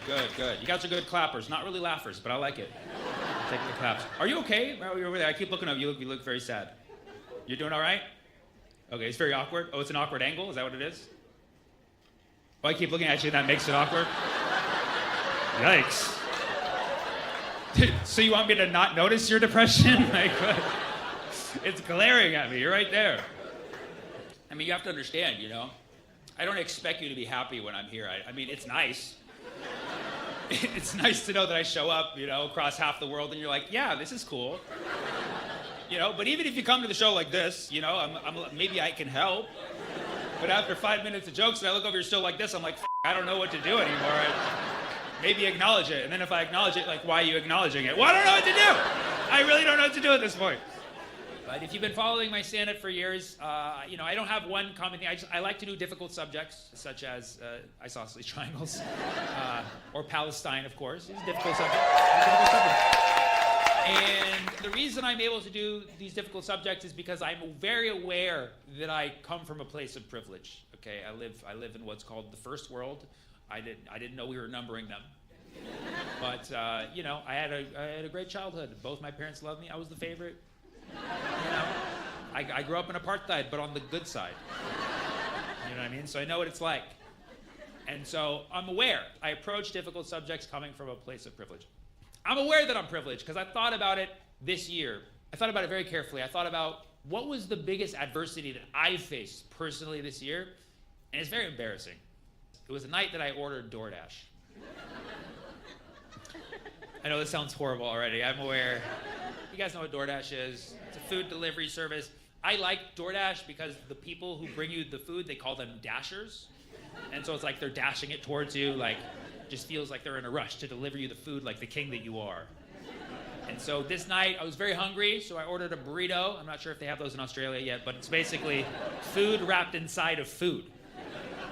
Good, good. You guys are good clappers. Not really laughers, but I like it. Take the claps. Are you okay? You're over there. I keep looking up. You look very sad. You're doing all right? Okay, it's very awkward. Oh, it's an awkward angle? Is that what it is? Oh, I keep looking at you and that makes it awkward? Yikes. So you want me to not notice your depression? Like, what? It's glaring at me. You're right there. I mean, you have to understand, you know? I don't expect you to be happy when I'm here. I mean, it's nice. It's nice to know that I show up, you know, across half the world and you're like, yeah, this is cool. You know, but even if you come to the show like this, you know, maybe I can help. But after 5 minutes of jokes and I look over your show like this, I'm like, I don't know what to do anymore. Maybe acknowledge it. And then if I acknowledge it, like, why are you acknowledging it? Well, I don't know what to do. I really don't know what to do at this point. But if you've been following my stand-up for years, you know, I don't have one common thing. I like to do difficult subjects, such as isosceles triangles, or Palestine, of course. It's a difficult subject. And the reason I'm able to do these difficult subjects is because I'm very aware that I come from a place of privilege. Okay, I live in what's called the first world. I didn't know we were numbering them. But you know, I had a great childhood. Both my parents loved me. I was the favorite. You know, I grew up in apartheid, but on the good side. You know what I mean? So I know what it's like. And so I'm aware. I approach difficult subjects coming from a place of privilege. I'm aware that I'm privileged because I thought about it this year. I thought about it very carefully. I thought about what was the biggest adversity that I faced personally this year, and it's very embarrassing. It was a night that I ordered DoorDash. I know this sounds horrible already. I'm aware. You guys know what DoorDash is. It's a food delivery service. I like DoorDash because the people who bring you the food, they call them dashers. And so it's like they're dashing it towards you, like, just feels like they're in a rush to deliver you the food like the king that you are. And so this night, I was very hungry, so I ordered a burrito. I'm not sure if they have those in Australia yet, but it's basically food wrapped inside of food.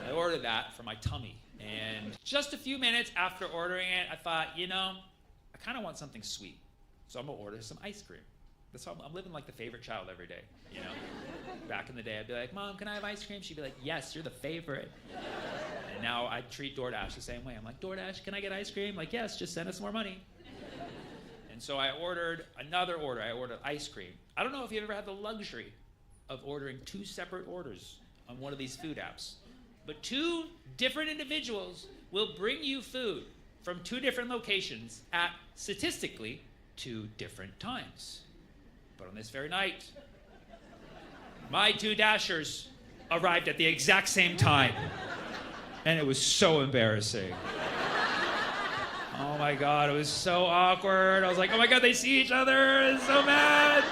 I ordered that for my tummy. And just a few minutes after ordering it, I thought, you know, I kind of want something sweet. So I'm gonna order some ice cream. That's how I'm living like the favorite child every day, you know? Back in the day, I'd be like, Mom, can I have ice cream? She'd be like, yes, you're the favorite. And now I treat DoorDash the same way. I'm like, DoorDash, can I get ice cream? Like, yes, just send us more money. And so I ordered another order. I ordered ice cream. I don't know if you've ever had the luxury of ordering 2 separate orders on one of these food apps. But 2 different individuals will bring you food from 2 different locations at, statistically, 2 different times. But on this very night, my 2 dashers arrived at the exact same time. And it was so embarrassing. Oh my God, it was so awkward. I was like, oh my God, they see each other. It's so bad.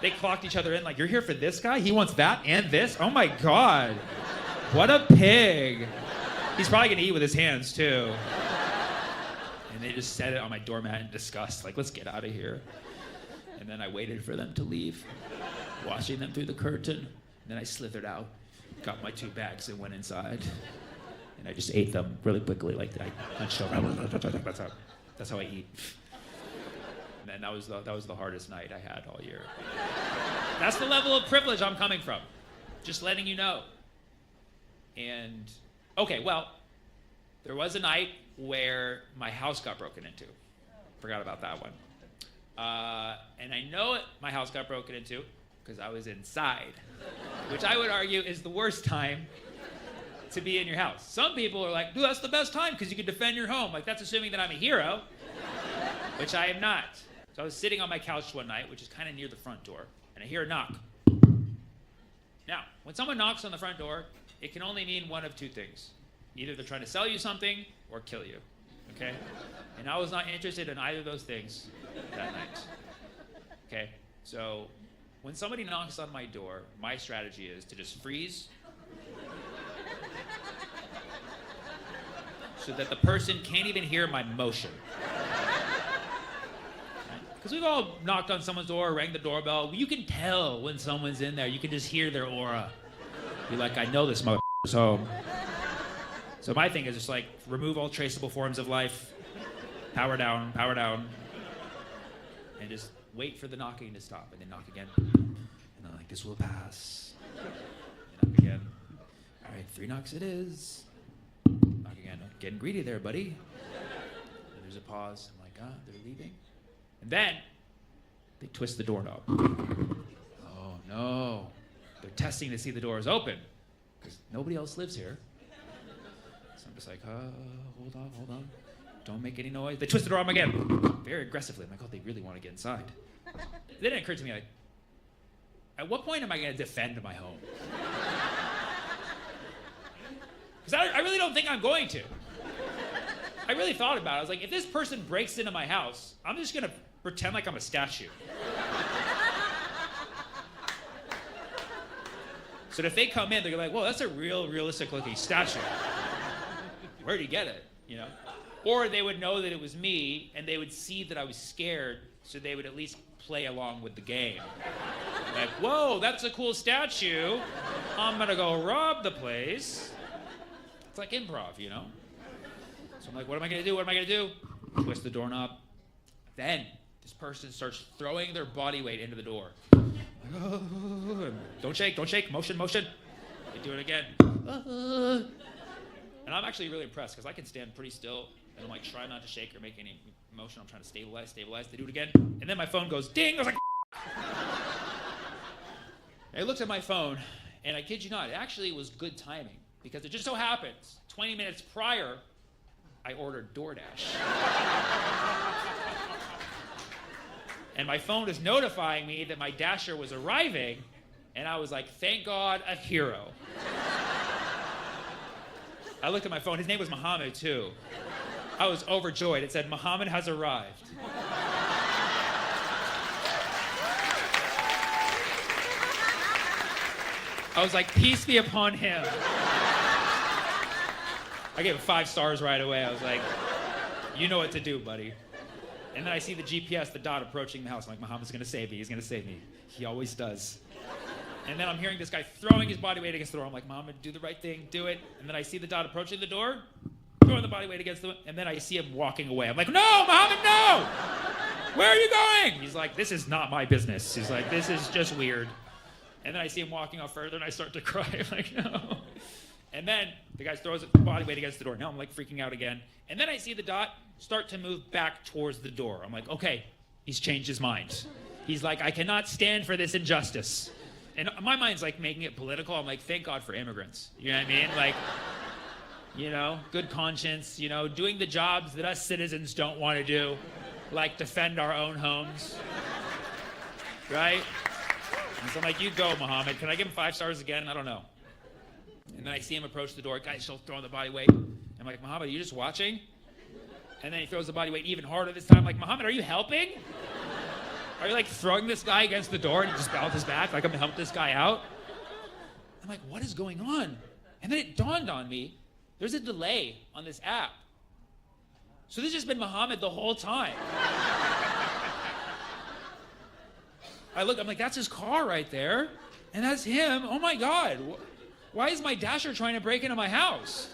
They clocked each other in like, you're here for this guy? He wants that and this? Oh my God. What a pig. He's probably gonna eat with his hands too. And they just set it on my doormat in disgust, like, let's get out of here. And then I waited for them to leave, watching them through the curtain. And then I slithered out, got my 2 bags and went inside. And I just ate them really quickly, like I hunched over. That's how I eat. And then that was the hardest night I had all year. That's the level of privilege I'm coming from. Just letting you know. And, okay, well, there was a night where my house got broken into. Forgot about that one. And I know my house got broken into because I was inside, which I would argue is the worst time to be in your house. Some people are like, dude, that's the best time because you can defend your home. Like, that's assuming that I'm a hero, which I am not. So I was sitting on my couch one night, which is kind of near the front door, and I hear a knock. Now, when someone knocks on the front door, it can only mean one of 2 things. Either they're trying to sell you something or kill you, okay? And I was not interested in either of those things that night, okay? So when somebody knocks on my door, my strategy is to just freeze so that the person can't even hear my motion. Because we've all knocked on someone's door, rang the doorbell. You can tell when someone's in there. You can just hear their aura. You're like, I know this motherfucker's home. So my thing is just like, remove all traceable forms of life, power down, and just wait for the knocking to stop, and then knock again. And I'm like, this will pass. And knock again. All right, 3 knocks it is. Knock again. man, getting greedy there, buddy. And there's a pause. I'm like, they're leaving. And then they twist the doorknob. Oh, no. They're testing to see the door is open because nobody else lives here. So I'm just like, hold on. Don't make any noise. They twist the door arm again, very aggressively. I'm like, oh, they really want to get inside. Then it occurred to me, like, at what point am I going to defend my home? Because I really don't think I'm going to. I really thought about it. I was like, if this person breaks into my house, I'm just going to pretend like I'm a statue. So if they come in, they're like, whoa, that's a realistic looking statue. Where'd you get it, you know? Or they would know that it was me, and they would see that I was scared, so they would at least play along with the game. Like, whoa, that's a cool statue. I'm gonna go rob the place. It's like improv, you know? So I'm like, what am I gonna do? Twist the doorknob. Then this person starts throwing their body weight into the door. Don't shake, motion. They do it again. And I'm actually really impressed because I can stand pretty still and I'm like trying not to shake or make any motion. I'm trying to stabilize. They do it again. And then my phone goes ding. I was like, I looked at my phone and I kid you not, it actually was good timing because it just so happens 20 minutes prior, I ordered DoorDash. And my phone is notifying me that my Dasher was arriving, and I was like, thank God, a hero. I looked at my phone, his name was Muhammad too. I was overjoyed. It said, Muhammad has arrived. I was like, peace be upon him. I gave it 5 stars right away. I was like, you know what to do, buddy. And then I see the GPS, the dot approaching the house. I'm like, Muhammad's gonna save me. He's gonna save me. He always does. And then I'm hearing this guy throwing his body weight against the door. I'm like, Muhammad, do the right thing, do it. And then I see the dot approaching the door, throwing the body weight against the door, and then I see him walking away. I'm like, no, Muhammad, no! Where are you going? He's like, this is not my business. He's like, this is just weird. And then I see him walking off further, and I start to cry. I'm like, no. And then the guy throws the body weight against the door. Now I'm like freaking out again. And then I see the dot start to move back towards the door. I'm like, okay, he's changed his mind. He's like, I cannot stand for this injustice. And my mind's like making it political. I'm like, thank God for immigrants. You know what I mean? Like, you know, good conscience, you know, doing the jobs that us citizens don't want to do, like defend our own homes, right? And so I'm like, you go, Muhammad. Can I give him 5 stars again? I don't know. And then I see him approach the door. Guy's still throwing the body weight. I'm like, Muhammad, are you just watching? And then he throws the body weight even harder this time. I'm like, Muhammad, are you helping? Are you like throwing this guy against the door and he just bounces back like I'm gonna help this guy out? I'm like, what is going on? And then it dawned on me, there's a delay on this app. So this has been Muhammad the whole time. I look, I'm like, that's his car right there. And that's him. Oh my God. Why is my Dasher trying to break into my house?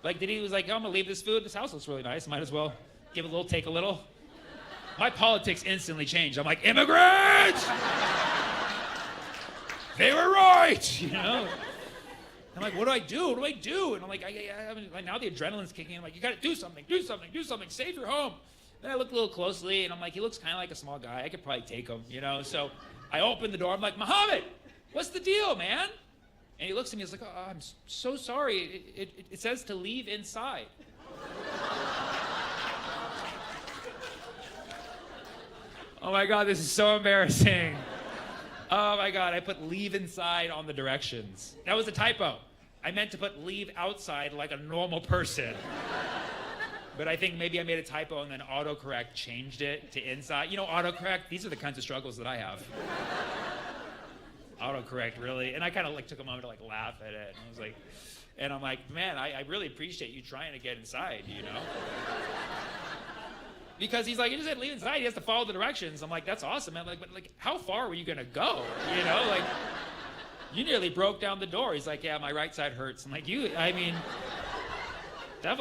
Like, he was like, oh, I'm gonna leave this food. This house looks really nice. Might as well give a little, take a little. My politics instantly changed. I'm like, immigrants! They were right, you know? I'm like, what do I do? And I'm like, like now the adrenaline's kicking in. I'm like, you gotta do something, save your home. Then I look a little closely, and I'm like, he looks kind of like a small guy. I could probably take him, you know? So I open the door. I'm like, Muhammad, what's the deal, man? And he looks at me, he's like, oh, I'm so sorry. It says to leave inside. Oh my God, this is so embarrassing. Oh my God, I put leave inside on the directions. That was a typo. I meant to put leave outside like a normal person. But I think maybe I made a typo and then autocorrect changed it to inside. You know, autocorrect, these are the kinds of struggles that I have. Autocorrect, really. And I kind of like took a moment to like laugh at it. And I was like, and I'm like, man, I really appreciate you trying to get inside, you know? Because he's like, he just said leave inside, he has to follow the directions. I'm like, that's awesome, man. Like, but like, how far were you gonna go? You know, like, you nearly broke down the door. He's like, yeah, my right side hurts. I'm like, definitely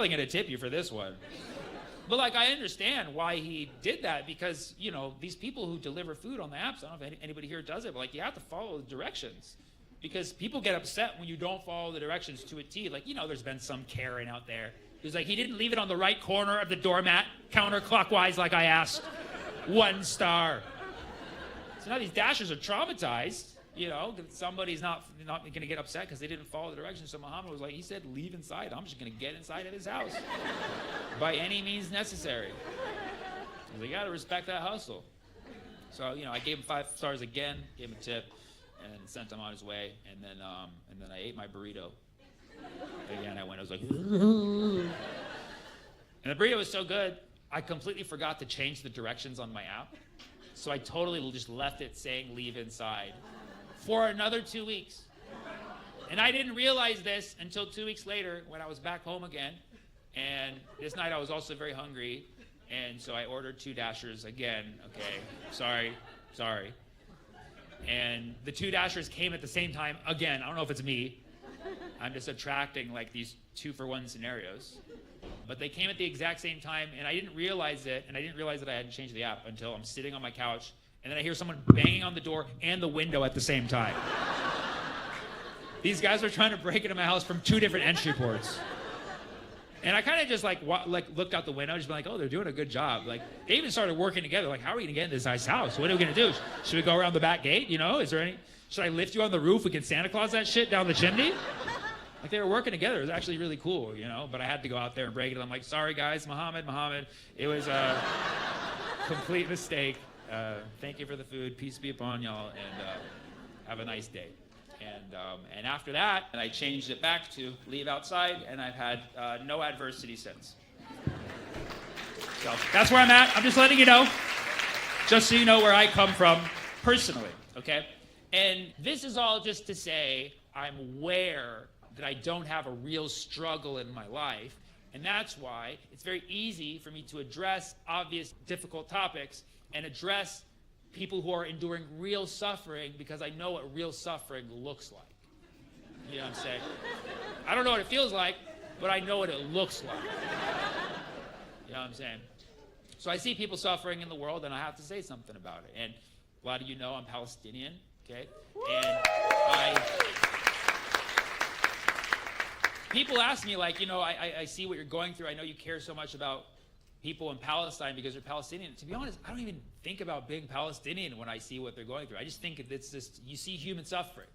gonna tip you for this one. But like, I understand why he did that because, you know, these people who deliver food on the apps, I don't know if anybody here does it, but like, you have to follow the directions. Because people get upset when you don't follow the directions to a T. Like, you know, there's been some Karen out there He was like, he didn't leave it on the right corner of the doormat, counterclockwise like I asked. 1 star. So now these Dashers are traumatized. You know, somebody's not going to get upset because they didn't follow the directions. So Muhammad was like, he said, leave inside. I'm just going to get inside of his house by any means necessary. So you got to respect that hustle. So, you know, I gave him 5 stars again, gave him a tip, and sent him on his way. And then I ate my burrito. Again, I was like, and the burrito was so good, I completely forgot to change the directions on my app. So I totally just left it saying leave inside for another 2 weeks. And I didn't realize this until 2 weeks later when I was back home again. And this night I was also very hungry. And so I ordered 2 Dashers again. Okay, sorry. And the 2 Dashers came at the same time again. I don't know if it's me. I'm just attracting like these 2-for-1 scenarios. But they came at the exact same time, and I didn't realize it, and I didn't realize that I hadn't changed the app until I'm sitting on my couch, and then I hear someone banging on the door and the window at the same time. These guys were trying to break into my house from 2 different entry ports. And I kind of just like looked out the window, just been like, oh, they're doing a good job. Like, they even started working together. Like, how are we going to get in this nice house? What are we going to do? Should we go around the back gate? You know, should I lift you on the roof? We can Santa Claus that shit down the chimney? Like, they were working together. It was actually really cool, you know? But I had to go out there and break it. I'm like, sorry, guys, Muhammad. It was a complete mistake. Thank you for the food. Peace be upon y'all, and have a nice day. And after that, I changed it back to leave outside, and I've had no adversity since. So that's where I'm at. I'm just letting you know, just so you know where I come from personally, okay? And this is all just to say I'm aware that I don't have a real struggle in my life, and that's why it's very easy for me to address obvious, difficult topics and address people who are enduring real suffering, because I know what real suffering looks like. You know what I'm saying? I don't know what it feels like, but I know what it looks like. You know what I'm saying? So I see people suffering in the world, and I have to say something about it. And a lot of you know I'm Palestinian, okay? And people ask me, like, you know, I see what you're going through. I know you care so much about people in Palestine because you're Palestinian. To be honest, I don't even think about being Palestinian when I see what they're going through. I just think it's just, you see human suffering.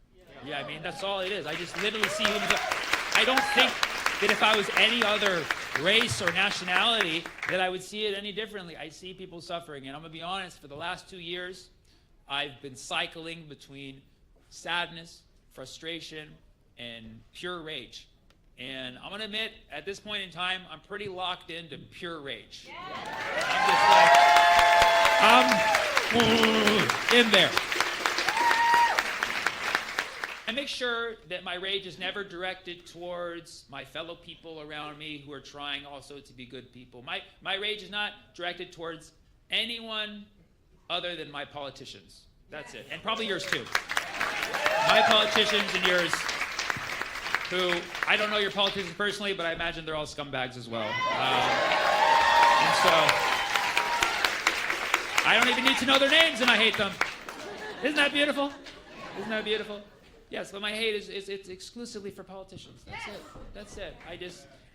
Yeah, I mean, that's all it is. I just literally see human suffering. I don't think that if I was any other race or nationality that I would see it any differently. I see people suffering. And I'm going to be honest, for the last 2 years, I've been cycling between sadness, frustration, and pure rage. And I'm going to admit, at this point in time, I'm pretty locked into pure rage. I'm in there. I make sure that my rage is never directed towards my fellow people around me who are trying also to be good people. My rage is not directed towards anyone other than my politicians. That's it. And probably yours too. My politicians and yours, who, I don't know your politicians personally, but I imagine they're all scumbags as well. And so, I don't even need to know their names, and I hate them. Isn't that beautiful? Isn't that beautiful? Yes, but my hate it's exclusively for politicians. That's it.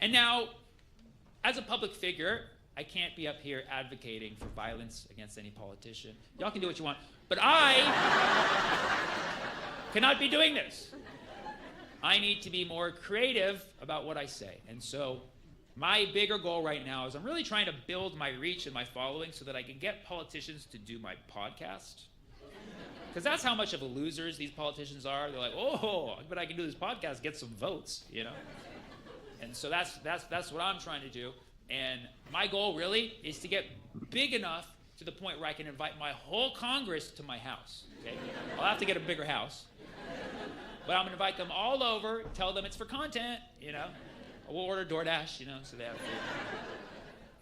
And now, as a public figure, I can't be up here advocating for violence against any politician. Y'all can do what you want, but I cannot be doing this. I need to be more creative about what I say. And so my bigger goal right now is I'm really trying to build my reach and my following so that I can get politicians to do my podcast. Because that's how much of a losers these politicians are. They're like, oh, but I can do this podcast, get some votes, you know? And so that's what I'm trying to do. And my goal really is to get big enough to the point where I can invite my whole Congress to my house, okay? I'll have to get a bigger house. But I'm going to invite them all over, tell them it's for content, you know. We'll order DoorDash, you know, so they have food.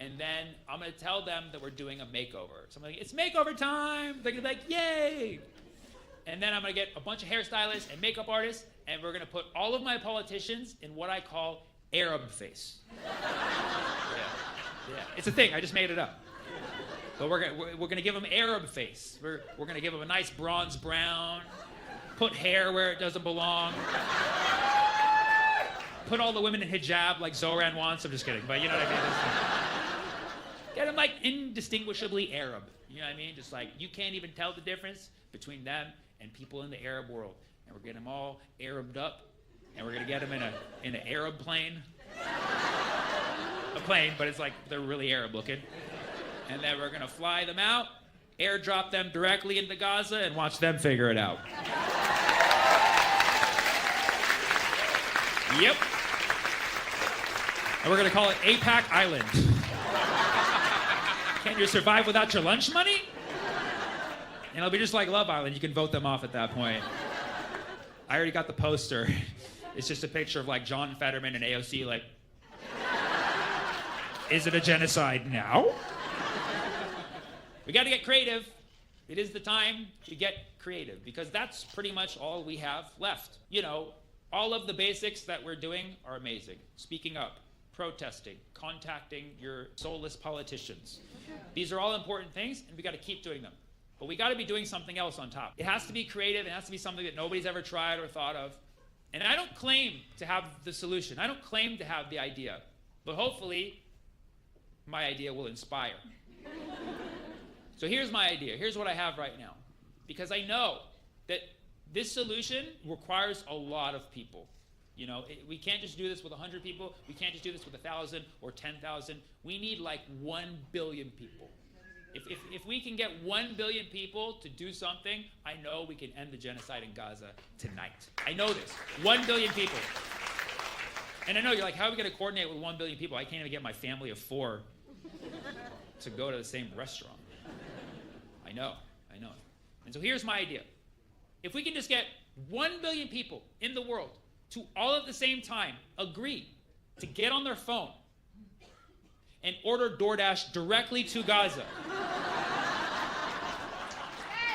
And then I'm going to tell them that we're doing a makeover. So I'm like, it's makeover time. They're going to be like, yay. And then I'm going to get a bunch of hairstylists and makeup artists, and we're going to put all of my politicians in what I call Arab face. Yeah. It's a thing. I just made it up. But we're going to give them Arab face. We're going to give them a nice bronze brown. Put hair where it doesn't belong. put all the women in hijab like Zoran wants. I'm just kidding, but you know what I mean? Get them like indistinguishably Arab. You know what I mean? Just like you can't even tell the difference between them and people in the Arab world. And we're getting them all Arabed up, and we're gonna get them in an Arab plane. A plane, but it's like they're really Arab looking. And then we're gonna fly them out, airdrop them directly into Gaza, and watch them figure it out. Yep. And we're gonna call it APAC Island. Can you survive without your lunch money? And it'll be just like Love Island. You can vote them off at that point. I already got the poster. It's just a picture of like John Fetterman and AOC like, is it a genocide now? We gotta get creative. It is the time to get creative because that's pretty much all we have left. You know, all of the basics that we're doing are amazing. Speaking up, protesting, contacting your soulless politicians. These are all important things, and we got to keep doing them. But we got to be doing something else on top. It has to be creative. It has to be something that nobody's ever tried or thought of. And I don't claim to have the solution. I don't claim to have the idea. But hopefully, my idea will inspire. So here's my idea. Here's what I have right now. Because I know that this solution requires a lot of people. You know, we can't just do this with 100 people. We can't just do this with 1,000 or 10,000. We need like 1 billion people. If we can get 1 billion people to do something, I know we can end the genocide in Gaza tonight. I know this. 1 billion people. And I know you're like, how are we going to coordinate with 1 billion people? I can't even get my family of 4 to go to the same restaurant. I know. And so here's my idea. If we can just get 1 billion people in the world to all at the same time agree to get on their phone and order DoorDash directly to Gaza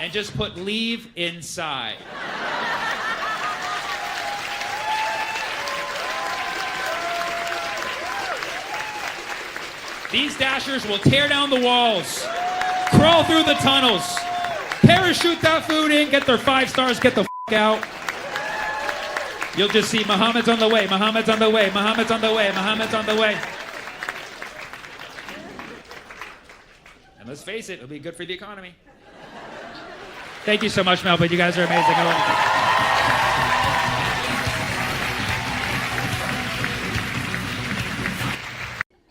and just put leave inside. These dashers will tear down the walls, crawl through the tunnels, parachute that food in, get their 5 stars, get the out. You'll just see Muhammad's on the way, Muhammad's on the way, Muhammad's on the way, Muhammad's on the way. And let's face it, it'll be good for the economy. Thank you so much, Melvin. You guys are amazing. I love you.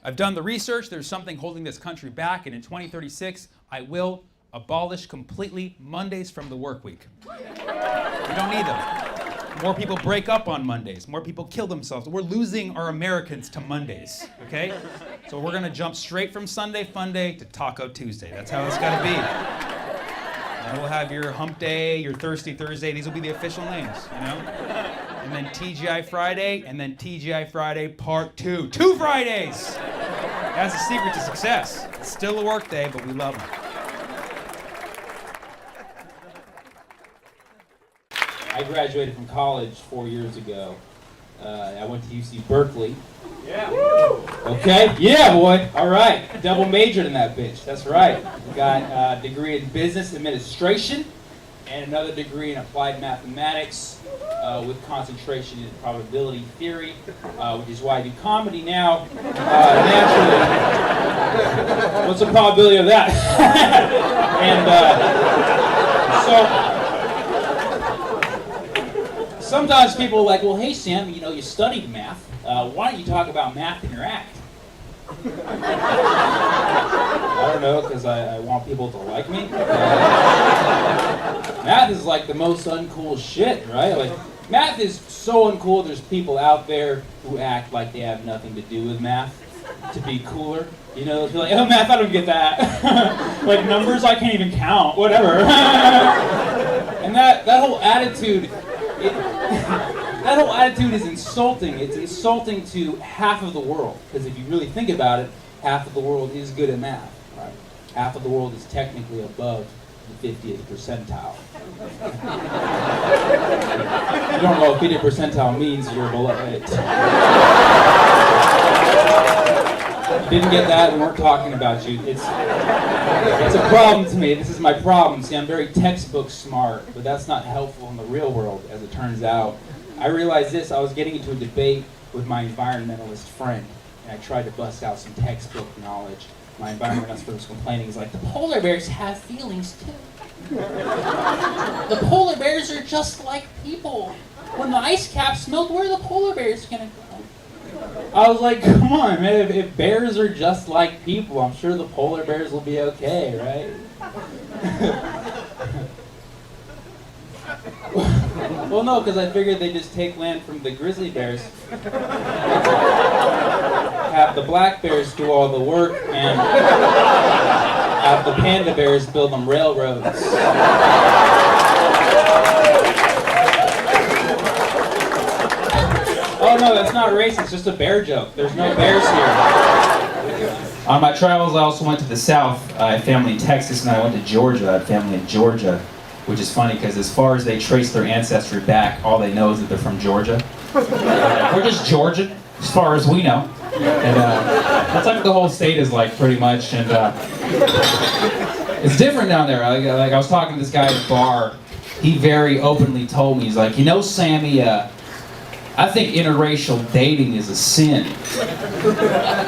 I've done the research. There's something holding this country back, and in 2036, I will abolish completely Mondays from the work week. We don't need them. More people break up on Mondays. More people kill themselves. We're losing our Americans to Mondays, okay? So we're gonna jump straight from Sunday Funday to Taco Tuesday. That's how it's gotta be. And we'll have your Hump Day, your Thirsty Thursday. These will be the official names, you know? And then TGI Friday, and then TGI Friday Part 2. 2 Fridays! That's the secret to success. It's still a work day, but we love them. I graduated from college 4 years ago. I went to UC Berkeley. Yeah. Okay? Yeah, boy. All right. Double majored in that bitch. That's right. Got a degree in business administration and another degree in applied mathematics with concentration in probability theory, which is why I do comedy now. Naturally. What's the probability of that? And sometimes people are like, well, hey, Sam, you know, you studied math. Why don't you talk about math in your act? I don't know, because I want people to like me. Math is like the most uncool shit, right? Like, math is so uncool, there's people out there who act like they have nothing to do with math to be cooler. You know, they'll be like, oh, math, I don't get that. Like, numbers, I can't even count, whatever. And that whole attitude... that whole attitude is insulting. It's insulting to half of the world. Because if you really think about it, half of the world is good at math. Right? Half of the world is technically above the 50th percentile. You don't know what 50th percentile means, you're below it. Didn't get that, we weren't talking about you. It's a problem to me. This is my problem. See, I'm very textbook smart, but that's not helpful in the real world, as it turns out. I realized this. I was getting into a debate with my environmentalist friend, and I tried to bust out some textbook knowledge. My environmentalist friend was complaining. He's like, the polar bears have feelings too. The polar bears are just like people. When the ice caps melt, where are the polar bears gonna go? I was like, come on, man. If bears are just like people, I'm sure the polar bears will be okay, right? Well, no, because I figured they just take land from the grizzly bears, have the black bears do all the work, and have the panda bears build them railroads. Oh no, that's not racist, it's just a bear joke. There's no bears here. On my travels, I also went to the South. I had family in Texas, and I went to Georgia. I had family in Georgia. Which is funny because as far as they trace their ancestry back, all they know is that they're from Georgia. We're just Georgian, as far as we know. And that's like the whole state is like, pretty much. And it's different down there. Like I was talking to this guy at a bar. He very openly told me, he's like, you know, Sammy, I think interracial dating is a sin.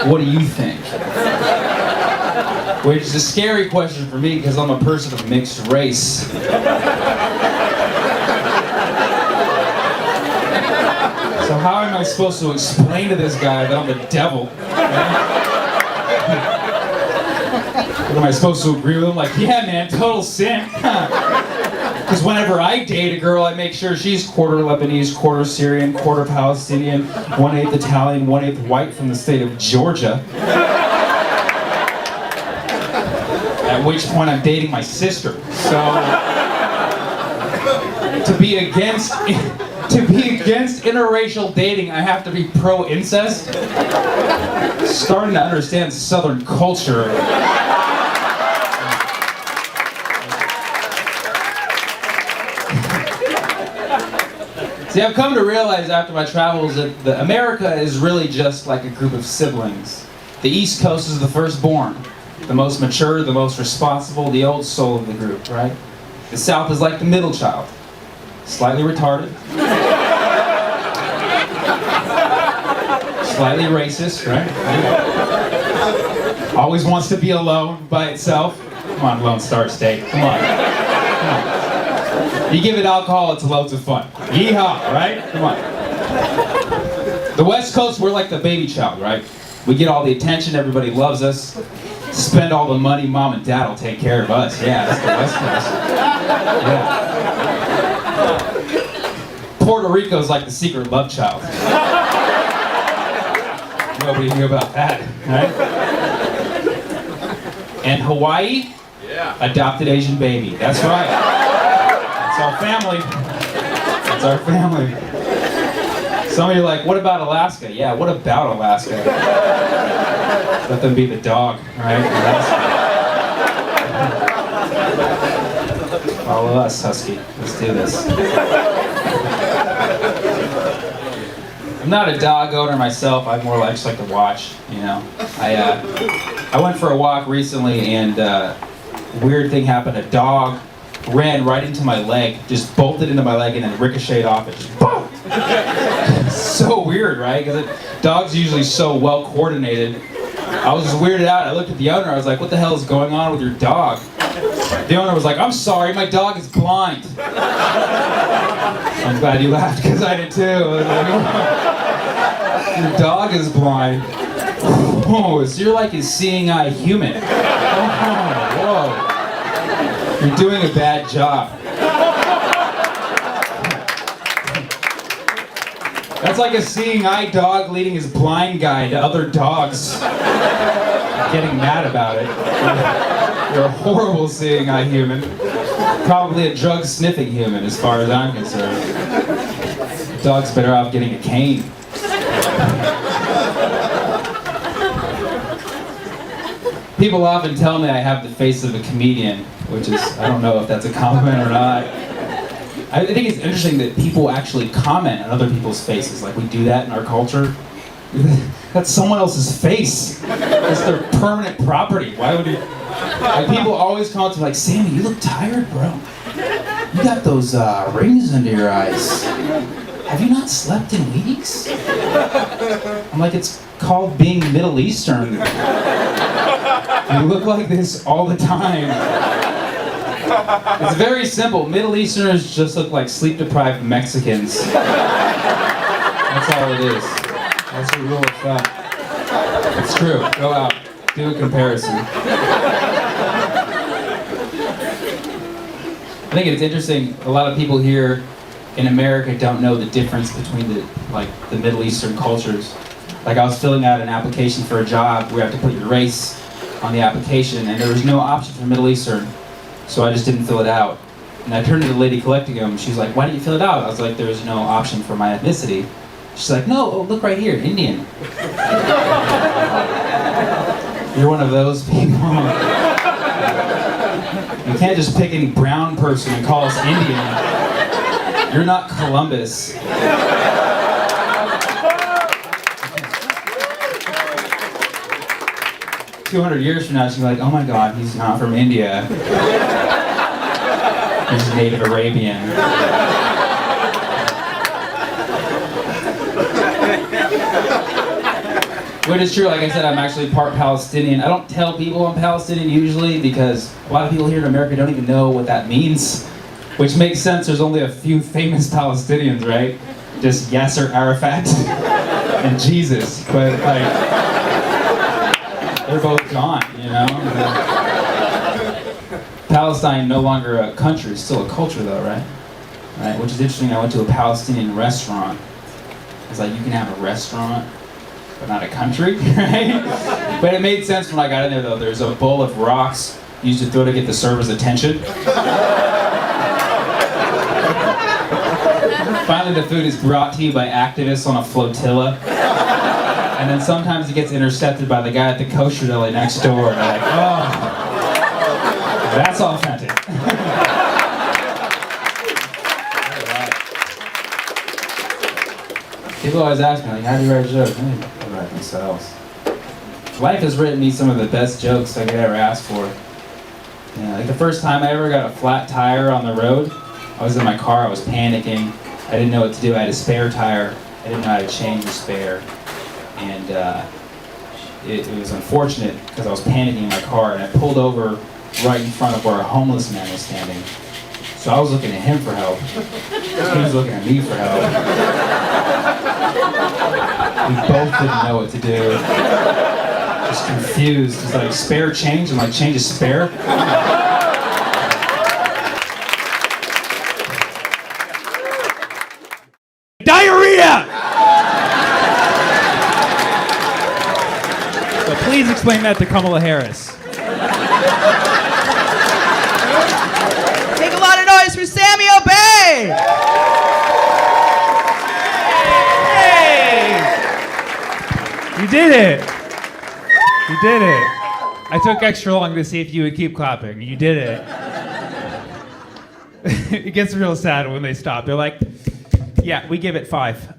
What do you think? Which is a scary question for me because I'm a person of mixed race. So how am I supposed to explain to this guy that I'm the devil? What am I supposed to agree with him? Like, yeah, man, total sin. Because whenever I date a girl, I make sure she's quarter Lebanese, quarter Syrian, quarter Palestinian, 1/8 Italian, 1/8 white from the state of Georgia. At which point I'm dating my sister. So to be against interracial dating, I have to be pro-incest. Starting to understand Southern culture. See, I've come to realize after my travels that America is really just like a group of siblings. The East Coast is the firstborn. The most mature, the most responsible, the old soul of the group, right? The South is like the middle child. Slightly retarded. Slightly racist, right? Always wants to be alone by itself. Come on, Lone Star State. Come on. Come on. You give it alcohol, it's loads of fun. Yeehaw, right? Come on. The West Coast, we're like the baby child, right? We get all the attention, everybody loves us. Spend all the money, mom and dad will take care of us. Yeah, that's the West Coast. Yeah. Puerto Rico's like the secret love child. Nobody knew about that, right? And Hawaii, adopted Asian baby. That's right. That's our family. That's our family. Some of you are like, what about Alaska? Yeah, what about Alaska? Let them be the dog, right? Follow us, Husky. Let's do this. I'm not a dog owner myself. I just like to watch, you know. I went for a walk recently and a weird thing happened. A dog ran right into my leg, just bolted into my leg and then ricocheted off it. Just boom! So weird, right? Because dogs are usually so well coordinated. I was just weirded out. I looked at the owner. I was like, what the hell is going on with your dog? The owner was like, I'm sorry, my dog is blind. I'm glad you laughed because I did too. I was like, your dog is blind. Oh, so you're like a seeing eye human. Oh, whoa. You're doing a bad job. That's like a seeing eye dog leading his blind guy to other dogs. Getting mad about it. You're a horrible seeing eye human. Probably a drug sniffing human as far as I'm concerned. Dog's better off getting a cane. People often tell me I have the face of a comedian, which is, I don't know if that's a compliment or not. I think it's interesting that people actually comment on other people's faces, like we do that in our culture. That's someone else's face. It's their permanent property. Why would you? Like, people always come up to me like, Sammy, you look tired, bro. You got those rings under your eyes. have you not slept in weeks? I'm like, it's called being Middle Eastern. You look like this all the time. It's very simple. Middle Easterners just look like sleep-deprived Mexicans. That's all it is. That's the rule of thumb. It's true. Go out. Do a comparison. I think it's interesting. A lot of people here in America don't know the difference between the Middle Eastern cultures. Like, I was filling out an application for a job where you have to put your race on the application, and there was no option for Middle Eastern, so I just didn't fill it out. And I turned to the lady collecting them. She's like, "Why didn't you fill it out?" I was like, "There's no option for my ethnicity." She's like, "No, look right here, Indian." You're one of those people. You can't just pick any brown person and call us Indian. You're not Columbus. 200 years from now, she'll be like, "Oh my God, he's not from India. He's Native Arabian." Which is true. Like I said, I'm actually part Palestinian. I don't tell people I'm Palestinian usually because a lot of people here in America don't even know what that means. Which makes sense. There's only a few famous Palestinians, right? Just Yasser Arafat and Jesus. But like, they're both gone, you know? Palestine no longer a country, it's still a culture though, right? Right? Which is interesting. I went to a Palestinian restaurant. It's like, you can have a restaurant, but not a country, right? But it made sense when I got in there though. There's a bowl of rocks used to throw to get the server's attention. Finally, the food is brought to you by activists on a flotilla. And then sometimes it gets intercepted by the guy at the kosher deli next door. And they're like, "Oh, that's authentic." People always ask me, like, "How do you write jokes?" I write themselves. Life has written me some of the best jokes I could ever ask for. You know, like the first time I ever got a flat tire on the road, I was in my car, I was panicking. I didn't know what to do. I had a spare tire. I didn't know how to change the spare. And it was unfortunate because I was panicking in my car, and I pulled over right in front of where a homeless man was standing. So I was looking at him for help. He was looking at me for help. We both didn't know what to do. Just confused. Just like, "Spare change?" I'm like, "Change is spare?" Diarrhea! So please explain that to Kamala Harris. Make a lot of noise for Sammy Obeid! Hey! You did it! You did it. I took extra long to see if you would keep clapping. You did it. It gets real sad when they stop. They're like, "Yeah, we give it 5.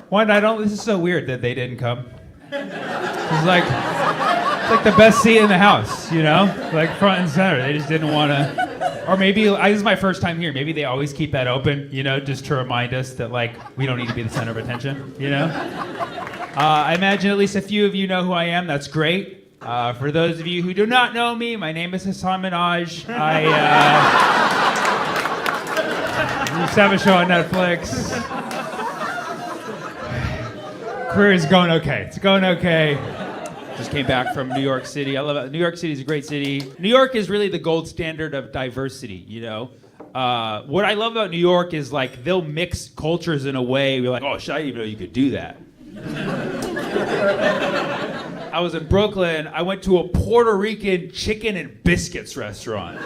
One, this is so weird that they didn't come. It's like the best seat in the house, you know? Like front and center. They just didn't want to. Or maybe, this is my first time here. Maybe they always keep that open, you know, just to remind us that, like, we don't need to be the center of attention, you know? I imagine at least a few of you know who I am. That's great. For those of you who do not know me, my name is Hassan Minaj. I used to have a show on Netflix. Career is going okay. It's going okay. Just came back from New York City. I love it. New York City is a great city. New York is really the gold standard of diversity, you know? What I love about New York is, like, they'll mix cultures in a way you're like, "Oh, shit, I didn't even know you could do that." I was in Brooklyn. I went to a Puerto Rican chicken and biscuits restaurant.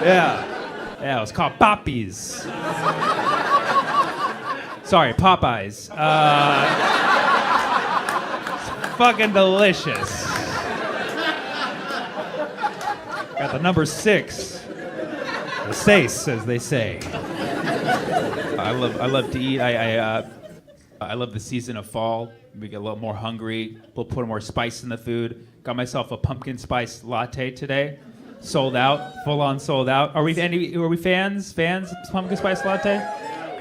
Yeah, it was called Papi's. Sorry, Popeyes. Fucking delicious. Got the number 6. The 6, as they say. I love to eat. I love the season of fall. We get a little more hungry. We'll put more spice in the food. Got myself a pumpkin spice latte today. Sold out, full on sold out. Are we fans? Fans of pumpkin spice latte?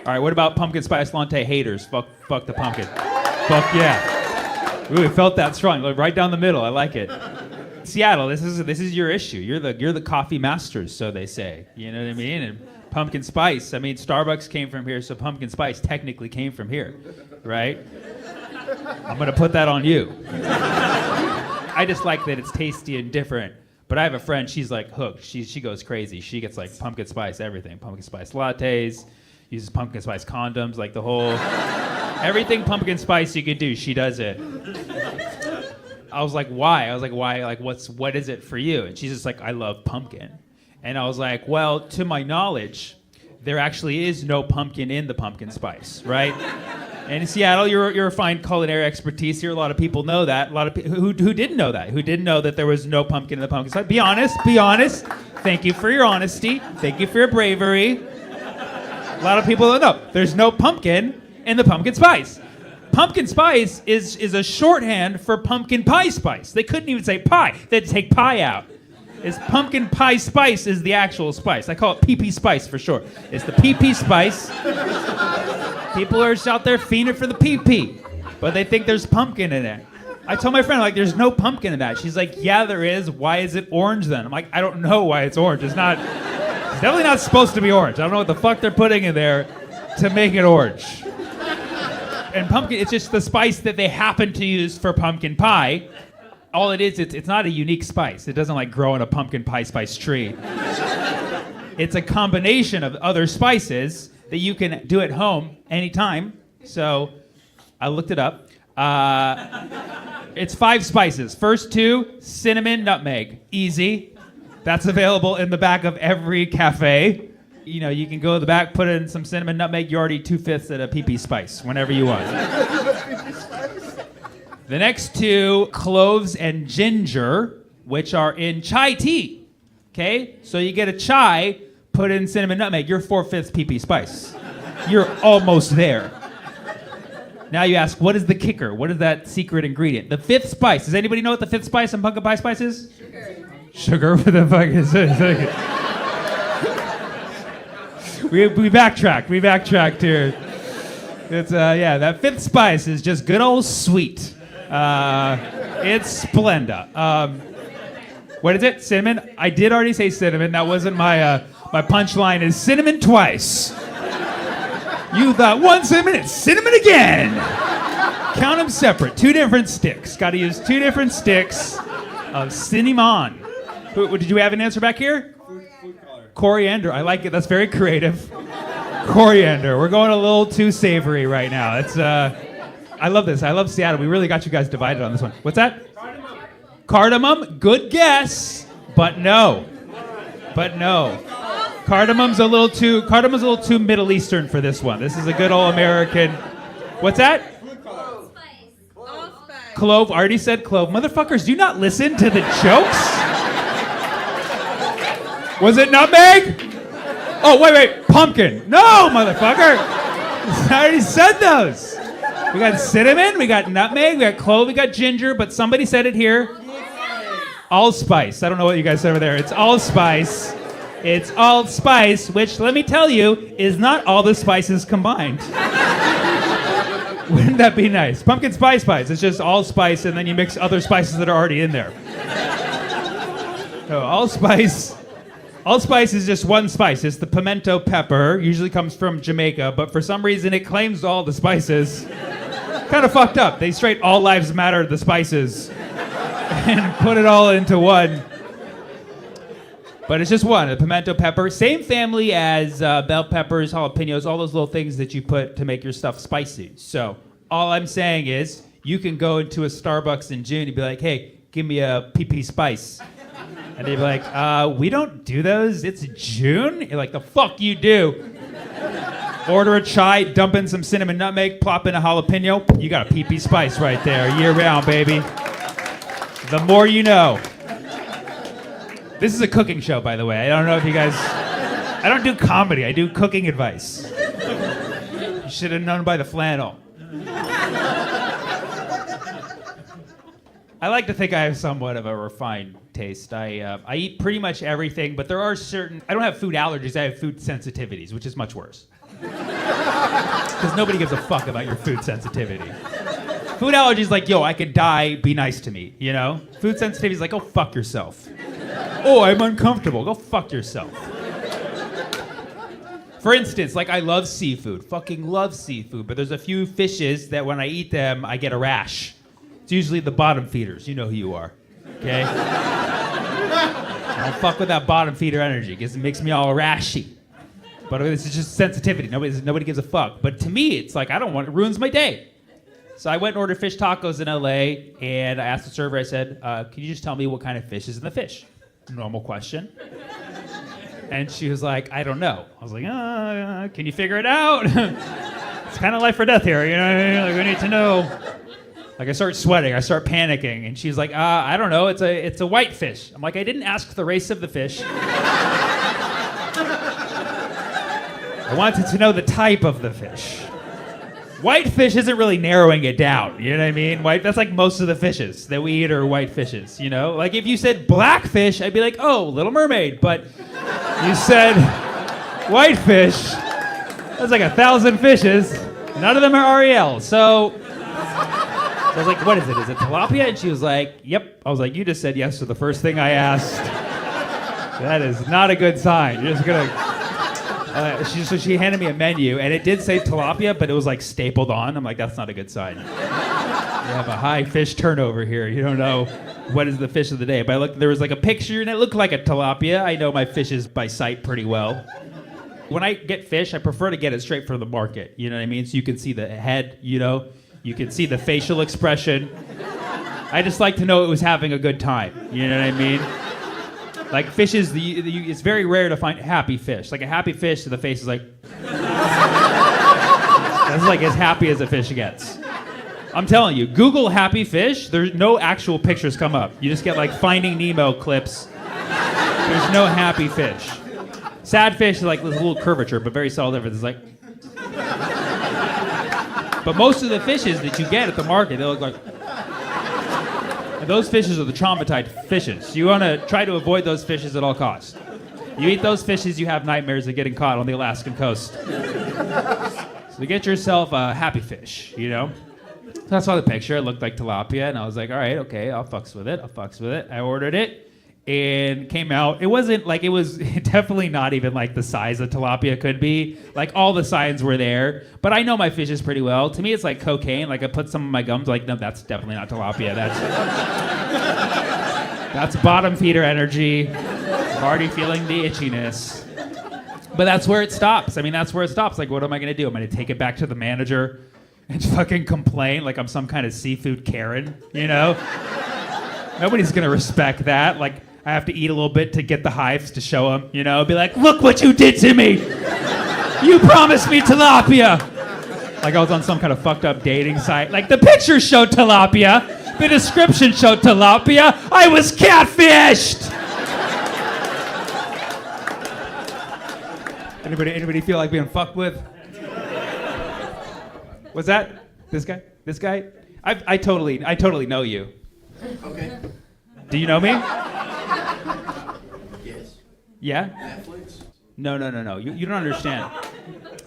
All right, what about pumpkin spice latte haters? Fuck the pumpkin. Fuck yeah. Ooh, we felt that strong. Like, right down the middle. I like it. Seattle, this is your issue. You're the coffee masters, so they say. You know what I mean? And pumpkin spice. I mean, Starbucks came from here, so pumpkin spice technically came from here, right? I'm gonna put that on you. I just like that it's tasty and different. But I have a friend, she's like hooked. She goes crazy. She gets like pumpkin spice everything. Pumpkin spice lattes, uses pumpkin spice condoms, like the whole, everything pumpkin spice you could do, she does it. I was like, why? Like, what is it for you? And she's just like, I love pumpkin. And I was like, well, to my knowledge, there actually is no pumpkin in the pumpkin spice, right? And in Seattle, you're a fine culinary expertise here. A lot of people know that. A lot of people who didn't know that, who didn't know that there was no pumpkin in the pumpkin spice. Be honest. Thank you for your honesty. Thank you for your bravery. A lot of people don't know. There's no pumpkin in the pumpkin spice. Pumpkin spice is a shorthand for pumpkin pie spice. They couldn't even say pie. They'd take pie out. It's pumpkin pie spice is the actual spice. I call it PP spice for short. It's the PP spice. People are out there fiending for the PP, but they think there's pumpkin in it. I told my friend, like, there's no pumpkin in that. She's like, yeah, there is. Why is it orange then? I'm like, I don't know why it's orange. It's definitely not supposed to be orange. I don't know what the fuck they're putting in there to make it orange. And pumpkin, it's just the spice that they happen to use for pumpkin pie. All it is, it's not a unique spice. It doesn't like grow in a pumpkin pie spice tree. It's a combination of other spices that you can do at home anytime. So I looked it up. It's 5 spices. First 2, cinnamon, nutmeg. Easy. That's available in the back of every cafe. You know, you can go to the back, put in some cinnamon, nutmeg. You're already 2/5 at a PP spice whenever you want. The next 2, cloves and ginger, which are in chai tea. Okay? So you get a chai, put in cinnamon, nutmeg. You're 4/5 PP spice. You're almost there. Now you ask, what is the kicker? What is that secret ingredient? The 5th spice. Does anybody know what the 5th spice in pumpkin pie spice is? Sugar. What the fuck is it? We backtracked here. It's that 5th spice is just good old sweet. It's Splenda. What is it? Cinnamon? I did already say cinnamon. That wasn't my punchline is cinnamon twice. You thought 1 cinnamon, it's cinnamon again. Count them separate. 2 different sticks. Got to use 2 different sticks of cinnamon. Did you have an answer back here? Food color. Coriander. I like it. That's very creative. Coriander. We're going a little too savory right now. It's I love this. I love Seattle. We really got you guys divided on this one. What's that? Cardamom. Good guess, but no. Cardamom's a little too Middle Eastern for this one. This is a good old American. What's that? Clove. I already said clove. Motherfuckers, do you not listen to the jokes? Was it nutmeg? Oh, wait. Pumpkin. No, motherfucker. I already said those. We got cinnamon, we got nutmeg, we got clove, we got ginger, but somebody said it here. Allspice. I don't know what you guys said over there. It's allspice. It's allspice, which, let me tell you, is not all the spices combined. Wouldn't that be nice? Pumpkin spice. It's just allspice, and then you mix other spices that are already in there. No, allspice. Allspice is just one spice. It's the pimento pepper. Usually comes from Jamaica, but for some reason it claims all the spices. Kind of fucked up. They straight all lives matter the spices and put it all into one. But it's just one, the pimento pepper. Same family as bell peppers, jalapenos, all those little things that you put to make your stuff spicy. So all I'm saying is you can go into a Starbucks in June and be like, hey, give me a PP spice. And they'd be like, we don't do those. It's June? You're like, the fuck you do? Order a chai, dump in some cinnamon nutmeg, plop in a jalapeno. You got a PP spice right there, year round, baby. The more you know. This is a cooking show, by the way. I don't know if you guys... I don't do comedy. I do cooking advice. You should have known by the flannel. I like to think I have somewhat of a refined taste. I eat pretty much everything, but there are certain... I don't have food allergies. I have food sensitivities, which is much worse. Because nobody gives a fuck about your food sensitivity. Food allergy is like, yo, I could die, be nice to me, you know? Food sensitivity is like, go fuck yourself. Oh, I'm uncomfortable. Go fuck yourself. For instance, like I love seafood, fucking love seafood, but there's a few fishes that when I eat them, I get a rash. It's usually the bottom feeders. You know who you are, okay? I don't fuck with that bottom feeder energy because it makes me all rashy. But this is just sensitivity. Nobody gives a fuck. But to me, it's like, I don't want it. Ruins my day. So I went and ordered fish tacos in LA, and I asked the server, I said, can you just tell me what kind of fish is in the fish? Normal question. And she was like, I don't know. I was like, can you figure it out? It's kind of life or death here, you know what I mean? Like, we need to know. Like, I start sweating, I start panicking, and she's like, I don't know, it's a white fish. I'm like, I didn't ask the race of the fish. I wanted to know the type of the fish. White fish isn't really narrowing it down, you know what I mean? That's like most of the fishes that we eat are white fishes, you know? Like, if you said black fish, I'd be like, oh, Little Mermaid, but you said white fish, that's like 1,000 fishes, none of them are Ariel, so I was like, what is it? Is it tilapia? And she was like, yep. I was like, you just said yes to the first thing I asked. That is not a good sign. You're just gonna... So she handed me a menu, and it did say tilapia, but it was like stapled on. I'm like, that's not a good sign. You have a high fish turnover here. You don't know what is the fish of the day. But I looked, there was like a picture, and it looked like a tilapia. I know my fishes by sight pretty well. When I get fish, I prefer to get it straight from the market. You know what I mean? So you can see the head, you know? You can see the facial expression. I just like to know it was having a good time. You know what I mean? Like fishes, it's very rare to find happy fish. Like a happy fish, the face is like... That's like as happy as a fish gets. I'm telling you, Google happy fish, there's no actual pictures come up. You just get like Finding Nemo clips. There's no happy fish. Sad fish is like this little curvature, but very solid difference. It's like... But most of the fishes that you get at the market, they look like... And those fishes are the traumatized fishes. You want to try to avoid those fishes at all costs. You eat those fishes, you have nightmares of getting caught on the Alaskan coast. So get yourself a happy fish, you know? So I saw the picture, it looked like tilapia, and I was like, all right, okay, I'll fucks with it. I ordered it, and came out. It wasn't like, it was definitely not even like the size a tilapia could be. Like all the signs were there, but I know my fishes pretty well. To me, it's like cocaine. Like I put some in my gums, like, no, that's definitely not tilapia. That's bottom feeder energy. Already feeling the itchiness. But that's where it stops. I mean, that's where it stops. Like, what am I gonna do? I'm gonna take it back to the manager and fucking complain like I'm some kind of seafood Karen, you know? Nobody's gonna respect that. Like, I have to eat a little bit to get the hives to show them, you know? Be like, look what you did to me! You promised me tilapia! Like I was on some kind of fucked up dating site. Like, the pictures showed tilapia, the description showed tilapia, I was catfished! Anybody feel like being fucked with? What's that? This guy? I totally know you. Okay. Do you know me? Yes. Yeah? Netflix? No. You don't understand.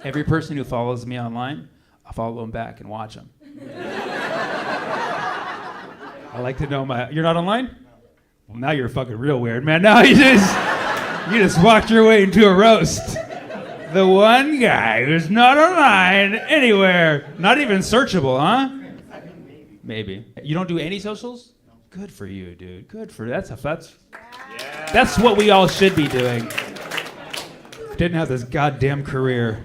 Every person who follows me online, I follow them back and watch them. I like to know You're not online? Well, now you're fucking real weird, man. Now you just walked your way into a roast. The one guy who's not online anywhere. Not even searchable, huh? Maybe. You don't do any socials? Good for you, dude. That's what we all should be doing. Didn't have this goddamn career.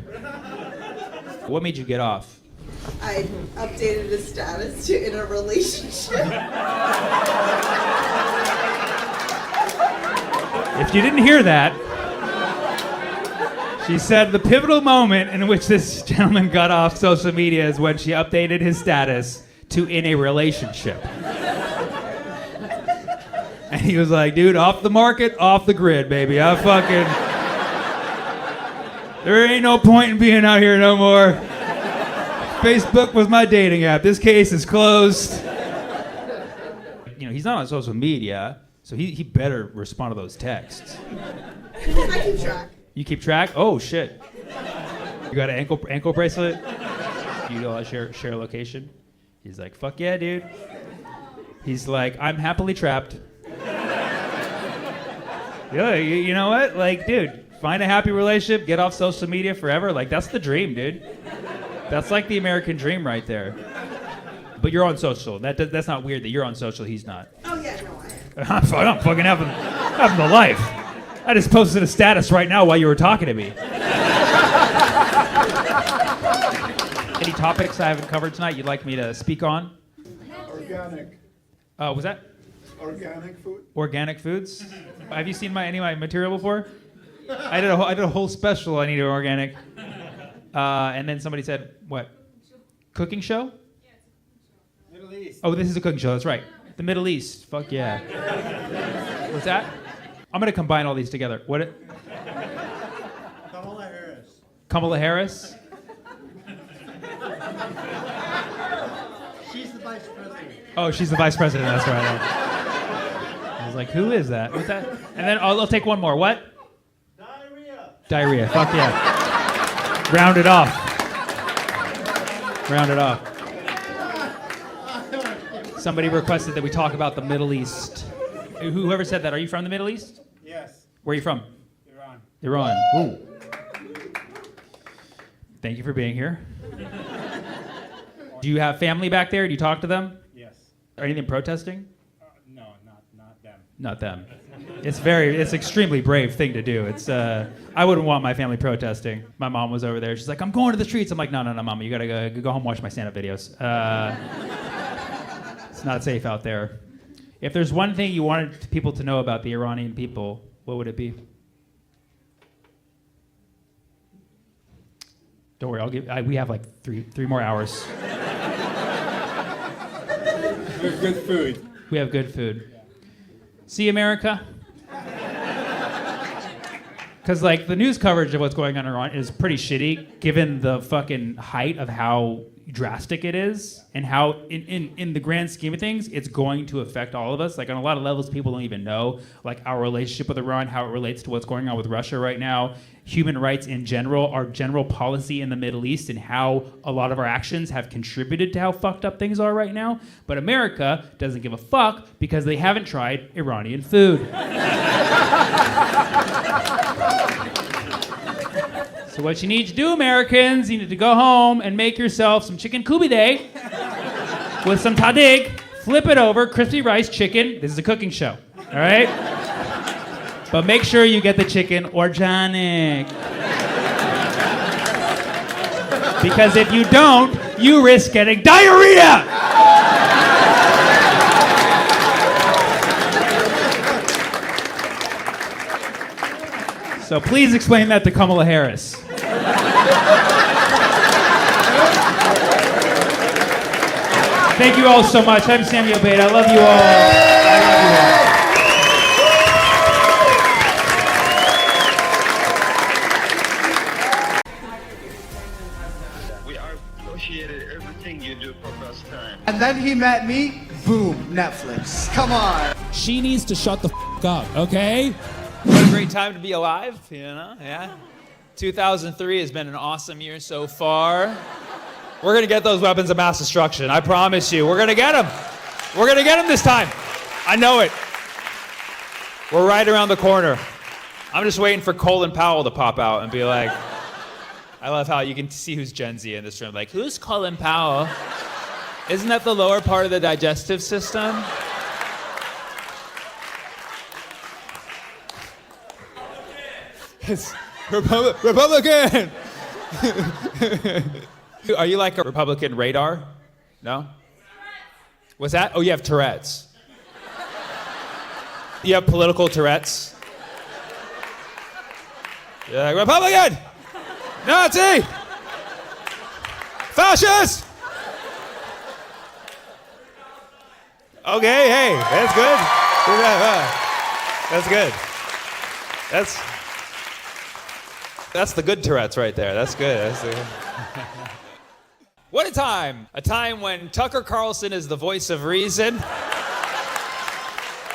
What made you get off? I updated his status to in a relationship. If you didn't hear that, she said the pivotal moment in which this gentleman got off social media is when she updated his status to in a relationship. And he was like, dude, off the market, off the grid, baby. There ain't no point in being out here no more. Facebook was my dating app. This case is closed. You know, he's not on social media, so he better respond to those texts. I keep track. You keep track? Oh, shit. You got an ankle bracelet? You all share location? He's like, fuck yeah, dude. He's like, I'm happily trapped. Yeah, you know what? Like, dude, find a happy relationship, get off social media forever. Like, that's the dream, dude. That's like the American dream right there. But you're on social. That's not weird that you're on social, he's not. Oh, yeah, no, I am. I'm fucking having the life. I just posted a status right now while you were talking to me. Any topics I haven't covered tonight you'd like me to speak on? Organic. Was that? Organic food. Organic foods? Have you seen any of my material before? I did a whole special on eating organic. And then somebody said, what? Cooking show? Middle East. Oh, this is a cooking show, that's right. The Middle East, fuck yeah. What's that? I'm gonna combine all these together. Kamala Harris. Kamala Harris? She's the vice president. Oh, she's the vice president, that's right. I was like, who is that? What's that? And then I'll take one more. What? Diarrhea, fuck yeah. Round it off. Somebody requested that we talk about the Middle East. Whoever said that, are you from the Middle East? Yes. Where are you from? Iran. Iran. Ooh. Thank you for being here. Do you have family back there? Do you talk to them? Yes. Are anything protesting? No, not them. Not them. It's extremely brave thing to do. I wouldn't want my family protesting. My mom was over there. She's like, I'm going to the streets. I'm like, no, mama, you gotta go home and watch my stand-up videos. It's not safe out there. If there's one thing you wanted people to know about the Iranian people, what would it be? Don't worry, we have like three more hours. We have good food. We have good food. See, America? Because like the news coverage of what's going on in Iran is pretty shitty, given the fucking height of how drastic it is and how in the grand scheme of things it's going to affect all of us. Like on a lot of levels people don't even know like our relationship with Iran, how it relates to what's going on with Russia right now, human rights in general, our general policy in the Middle East, and how a lot of our actions have contributed to how fucked up things are right now. But America doesn't give a fuck because they haven't tried Iranian food. So what you need to do, Americans, you need to go home and make yourself some chicken kubide with some tadig, flip it over, crispy rice, chicken. This is a cooking show, all right? But make sure you get the chicken organic. Because if you don't, you risk getting diarrhea! So please explain that to Kamala Harris. Thank you all so much. I'm Sammy Obeid. I love you all. We appreciated everything you do for first time. And then he met me, boom, Netflix. Come on. She needs to shut the f*** up, okay? What a great time to be alive, you know, yeah. 2003 has been an awesome year so far. We're gonna get those weapons of mass destruction, I promise you. We're gonna get them. We're gonna get them this time. I know it. We're right around the corner. I'm just waiting for Colin Powell to pop out and be like, I love how you can see who's Gen Z in this room. Like, who's Colin Powell? Isn't that the lower part of the digestive system? It's Republican! Are you like a Republican radar? No? What's that? Oh, you have Tourette's. You have political Tourette's? You're like, Republican! Nazi! Fascist! Okay, hey, that's good. That's good. That's the good Tourette's right there. That's good. What a time. A time when Tucker Carlson is the voice of reason.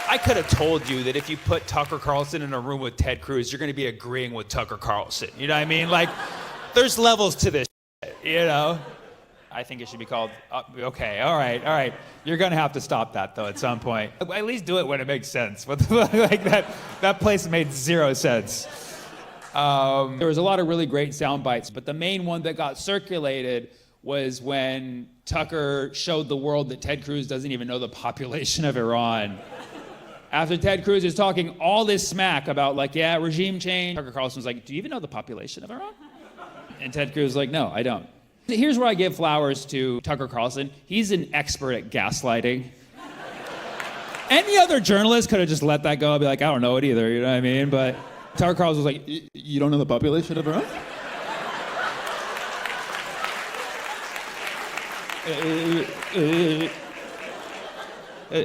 I could have told you that if you put Tucker Carlson in a room with Ted Cruz, you're going to be agreeing with Tucker Carlson. You know what I mean? Like, there's levels to this, you know? I think it should be called, okay, all right. You're gonna have to stop that though at some point. At least do it when it makes sense. Like that place made zero sense. There was a lot of really great sound bites, but the main one that got circulated was when Tucker showed the world that Ted Cruz doesn't even know the population of Iran. After Ted Cruz is talking all this smack about like, yeah, regime change, Tucker Carlson was like, do you even know the population of Iran? And Ted Cruz was like, no, I don't. Here's where I give flowers to Tucker Carlson. He's an expert at gaslighting. Any other journalist could have just let that go and be like, I don't know it either, you know what I mean? But Tucker Carlson was like, you don't know the population of Iran?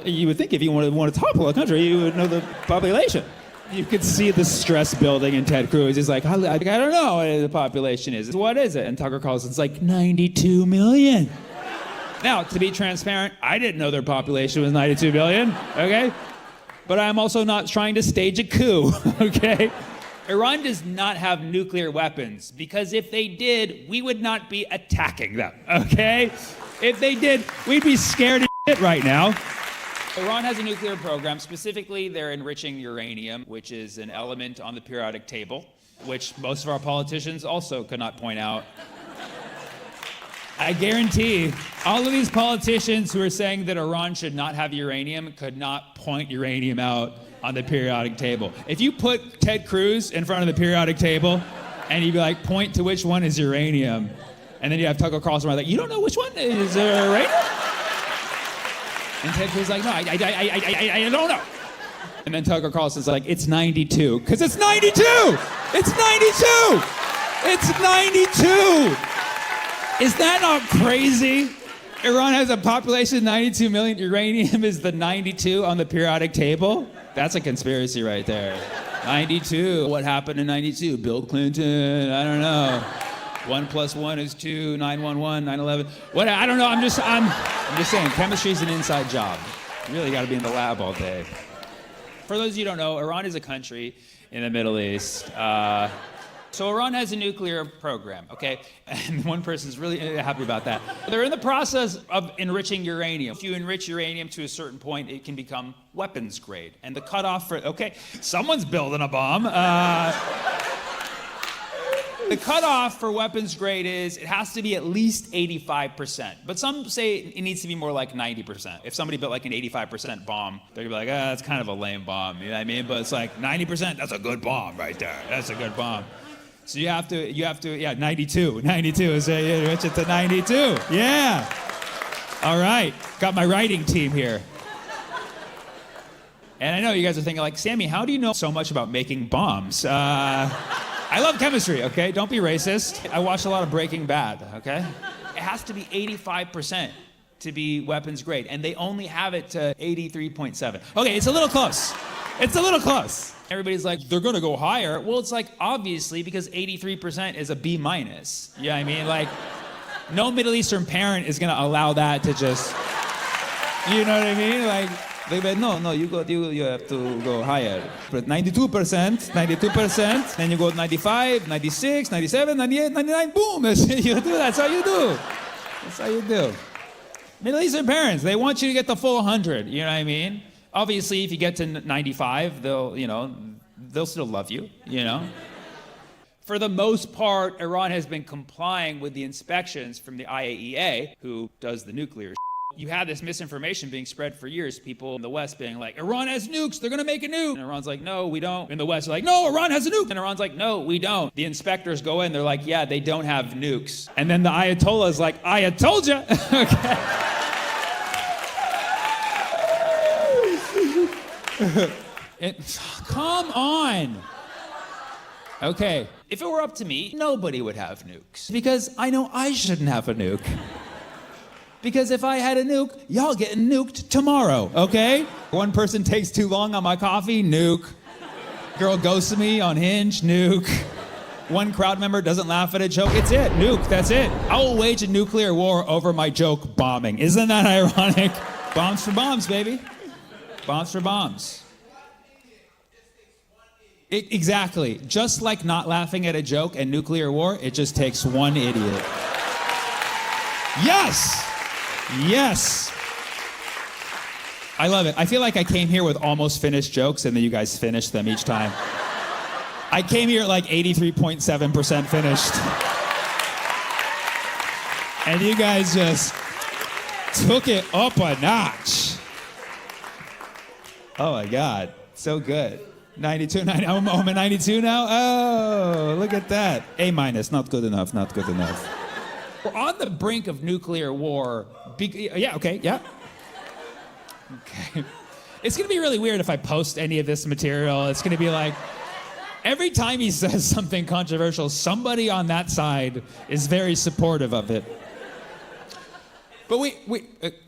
You would think if you want to topple a country, you would know the population. You could see the stress building in Ted Cruz. He's like, I don't know what the population is. What is it? And Tucker Carlson's like, 92 million. Now, to be transparent, I didn't know their population was 92 million, okay? But I'm also not trying to stage a coup, okay? Iran does not have nuclear weapons because if they did, we would not be attacking them, okay? If they did, we'd be scared as shit right now. Iran has a nuclear program. Specifically, they're enriching uranium, which is an element on the periodic table, which most of our politicians also could not point out. I guarantee all of these politicians who are saying that Iran should not have uranium could not point uranium out on the periodic table. If you put Ted Cruz in front of the periodic table and you'd be like, point to which one is uranium, and then you have Tucker Carlson like, you don't know which one is uranium? And Ted Cruz is like, no, I don't know. And then Tucker Carlson's like, it's 92. Because it's 92! It's 92! It's 92! Is that not crazy? Iran has a population of 92 million. Uranium is the 92 on the periodic table. That's a conspiracy right there. 92. What happened in 92? Bill Clinton? I don't know. 1 + 1 is 2. 9/11, 9/11. What? I don't know. I'm just saying. Chemistry's an inside job. You really got to be in the lab all day. For those of you who don't know, Iran is a country in the Middle East. So Iran has a nuclear program, okay? And one person's really happy about that. They're in the process of enriching uranium. If you enrich uranium to a certain point, it can become weapons grade. And the cutoff for, okay, someone's building a bomb. The cutoff for weapons grade is it has to be at least 85%. But some say it needs to be more like 90%. If somebody built like an 85% bomb, they're gonna be like, that's kind of a lame bomb, you know what I mean? But it's like 90%, that's a good bomb right there. That's a good bomb. So you have to, yeah, 92. 92, so you enrich it to 92. Yeah. All right, got my writing team here. And I know you guys are thinking like, Sammy, how do you know so much about making bombs? I love chemistry, okay? Don't be racist. I watched a lot of Breaking Bad, okay? It has to be 85% to be weapons grade, and they only have it to 83.7. Okay, it's a little close. It's a little close. Everybody's like, they're gonna go higher. Well, it's like, obviously, because 83% is a B-. You know what I mean? Like, no Middle Eastern parent is gonna allow that to just, you know what I mean? Like, they went, no, you have to go higher. But 92%, then you go 95, 96, 97, 98, 99, boom. You do, that's how you do. That's how you do. Middle Eastern parents, they want you to get the full 100, you know what I mean? Obviously, if you get to 95, they'll still love you, you know? For the most part, Iran has been complying with the inspections from the IAEA, who does the nuclear shit. You had this misinformation being spread for years, people in the West being like, Iran has nukes, they're gonna make a nuke. And Iran's like, no, we don't. In the West, they're like, no, Iran has a nuke. And Iran's like, no, we don't. The inspectors go in, they're like, yeah, they don't have nukes. And then the Ayatollah is like, I told you. Okay. Come on. Okay, if it were up to me, nobody would have nukes. Because I know I shouldn't have a nuke. Because if I had a nuke, y'all getting nuked tomorrow, okay? One person takes too long on my coffee, nuke. Girl ghosts me on Hinge, nuke. One crowd member doesn't laugh at a joke, it's it, nuke, that's it. I will wage a nuclear war over my joke bombing. Isn't that ironic? Bombs for bombs, baby. Bombs for bombs. Exactly. Just like not laughing at a joke and nuclear war, it just takes one idiot. Yes! Yes! I love it. I feel like I came here with almost finished jokes and then you guys finished them each time. I came here at like 83.7% finished. And you guys just took it up a notch. Oh my God, so good. 92, 90, I'm at 92 now? Oh, look at that. A minus, not good enough, not good enough. We're on the brink of nuclear war. Yeah, okay, yeah. Okay. It's gonna be really weird if I post any of this material. It's gonna be like, every time he says something controversial, somebody on that side is very supportive of it. But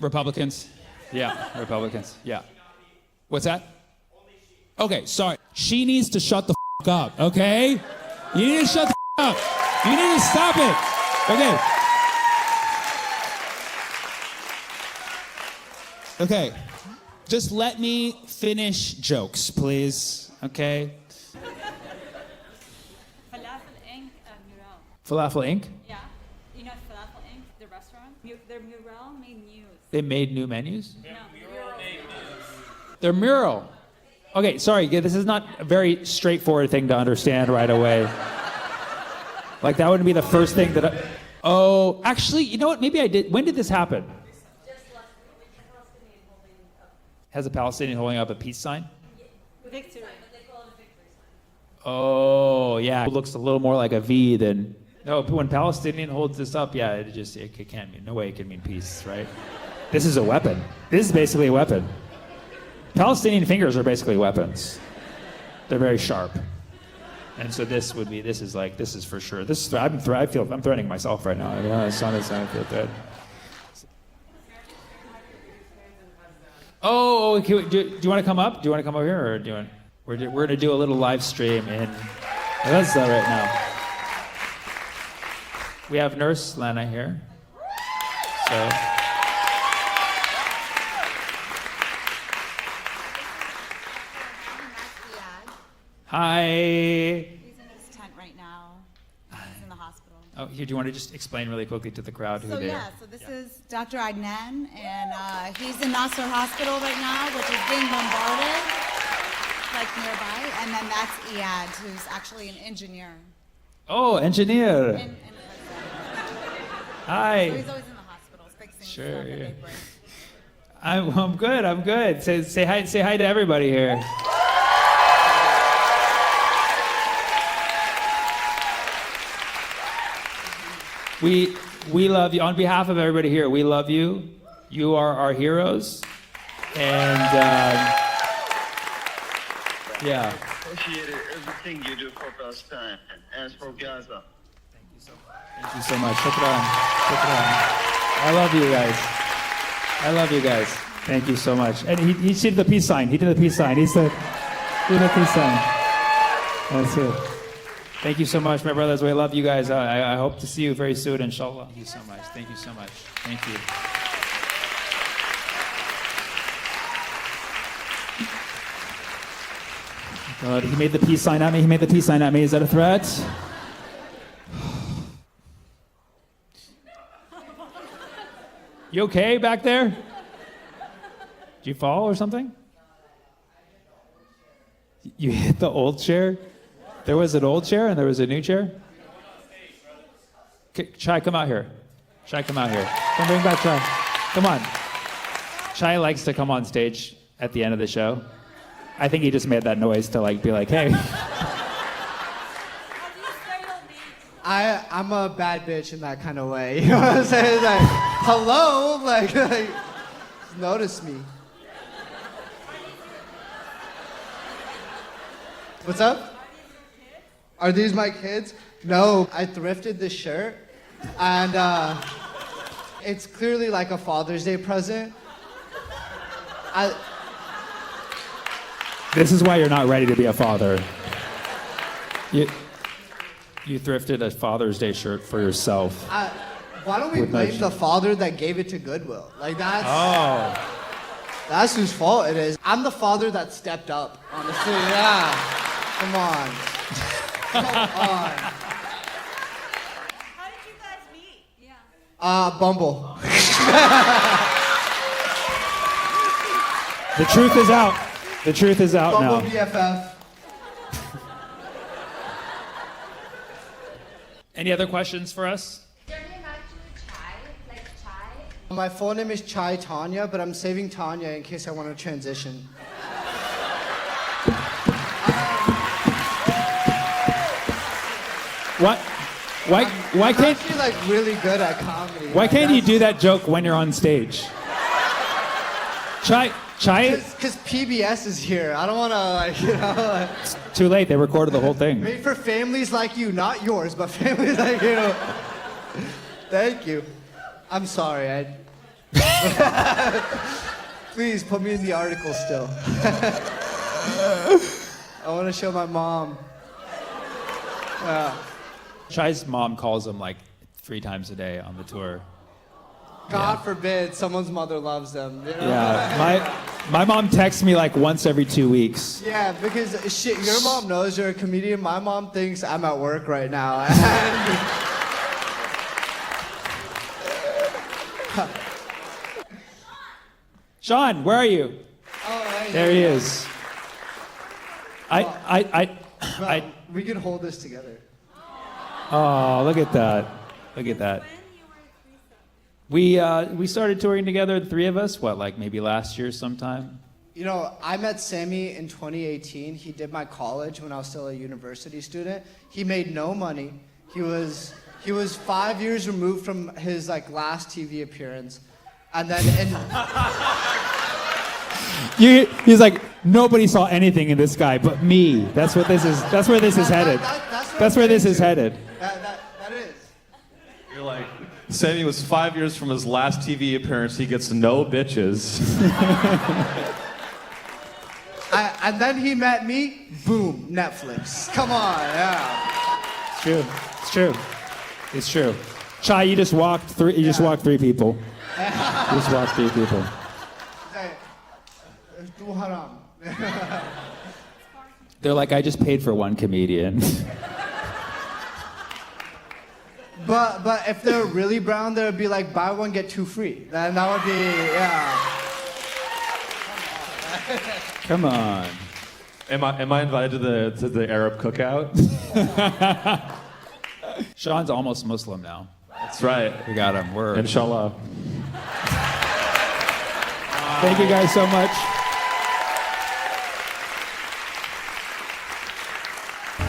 Republicans? Yeah, Republicans, yeah. What's that? Okay, sorry. She needs to shut the f*** up, okay? You need to shut the f*** up. You need to stop it. Okay. Okay. Just let me finish jokes, please, okay? Falafel Inc. Mural. Falafel Inc.? Yeah. You know Falafel Inc., the restaurant? Their mural made news. They made new menus? No. Their mural. Okay, sorry, yeah, this is not a very straightforward thing to understand right away. Like, that wouldn't be the first thing that I... Oh, actually, you know what? Maybe I did. When did this happen? Has a Palestinian holding up a peace sign? Victory. Oh, yeah. It looks a little more like a V than... No, when Palestinian holds this up, yeah, it can't mean... No way it can mean peace, right? This is a weapon. This is basically a weapon. Palestinian fingers are basically weapons. They're very sharp. And so this is for sure. I'm threatening myself right now. I feel threatened. Oh, do you want to come up? Do you want to come over here, or do you want? We're going to do a little live stream in Gaza right now. We have Nurse Lana here. So. Hi. He's in his tent right now. He's in the hospital. Oh, here, do you want to just explain really quickly to the crowd who they are? So this is Dr. Adnan, and he's in Nasser Hospital right now, which is being bombarded, like nearby. And then that's Iyad, who's actually an engineer. Oh, engineer. Hi. So he's always in the hospital fixing stuff that they break. I'm good. Say hi to everybody here. We love you. On behalf of everybody here, we love you. You are our heroes. And yeah. Appreciated everything you do for Palestine and for Gaza. Thank you so much. Check it on. I love you guys. Thank you so much. And he did the peace sign. He did the peace sign. He said, do the peace sign. That's it. Thank you so much, my brothers. We love you guys. I hope to see you very soon, inshallah. Thank you so much. Thank you so much. Thank you. God, he made the peace sign at me. Is that a threat? You okay back there? Did you fall or something? You hit the old chair? There was an old chair and there was a new chair? Chai, come out here. Come bring back Chai. Come on. Chai likes to come on stage at the end of the show. I think he just made that noise to be like, hey. I'm a bad bitch in that kind of way. You know what I'm saying? It's like, hello? Like, notice me. What's up? Are these my kids? No, I thrifted this shirt, and it's clearly like a Father's Day present. This is why you're not ready to be a father. You thrifted a Father's Day shirt for yourself. Why don't we blame the father that gave it to Goodwill? Like that's whose fault it is. I'm the father that stepped up, honestly, yeah. Come on. Come on. How did you guys meet? Yeah. Bumble. The truth is out. The truth is out Bumble now. BFF. Any other questions for us? Is your name actually Chai? Like Chai? My full name is Chai Tanya, but I'm saving Tanya in case I want to transition. Why I'm can't actually like really good at comedy. why can't you do that joke when you're on stage? Chai, Because PBS is here. I don't want to like, like, too late. They recorded the whole thing. made for families like you, not yours, but families like you. Thank you. I'm sorry. Please put me in the article still. I want to show my mom. Chai's mom calls him like 3 times a day on the tour. God forbid someone's mother loves them. You know? Yeah, my mom texts me like once every 2 weeks. Yeah, because shit, your mom knows you're a comedian. My mom thinks I'm at work right now. Sean, where are you? Oh, There he is. We could hold this together. Oh, look at that. Look at that. We started touring together, the 3 of us, like maybe last year sometime? You know, I met Sammy in 2018. He did my college when I was still a university student. He made no money. He was 5 years removed from his like last TV appearance. And then He's like, nobody saw anything in this guy but me. That's where this is headed. That's where this is headed. That is. You're like, Sammy was 5 years from his last TV appearance. He gets no bitches. And then he met me, boom, Netflix. Come on, yeah. It's true. It's true. It's true. Chai, you just walked 3 people. You just walked 3 people. They're like, I just paid for 1 comedian. But if they're really brown, they would be like, buy 1, get 2 free. Then that would be, yeah. Come on. Am I invited to the Arab cookout? Sean's almost Muslim now. That's right. We got him. We're Inshallah. Thank you guys so much.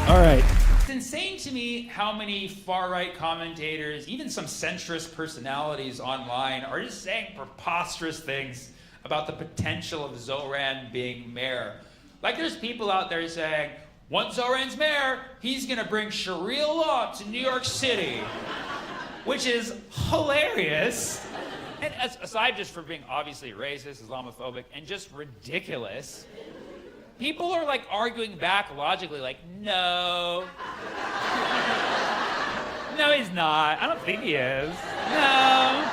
All right. It's insane to me how many far-right commentators, even some centrist personalities online, are just saying preposterous things about the potential of Zoran being mayor. Like there's people out there saying, once Zoran's mayor, he's gonna bring Sharia law to New York City, which is hilarious. And aside just from being obviously racist, Islamophobic, and just ridiculous, people are like arguing back logically, like, no. No, he's not. I don't think he is. No.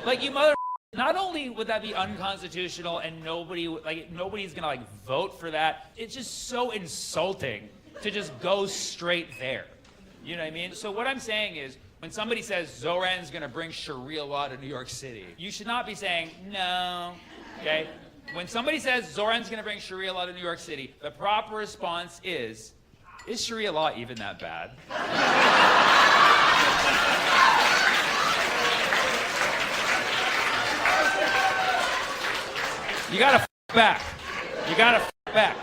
Like, you mother. Not only would that be unconstitutional and nobody's gonna like vote for that, it's just so insulting to just go straight there. You know what I mean? So what I'm saying is, when somebody says Zoran's gonna bring Sharia law to New York City, you should not be saying no, okay? When somebody says Zoran's gonna bring Sharia law to New York City, the proper response is Sharia law even that bad? You gotta back. You gotta back.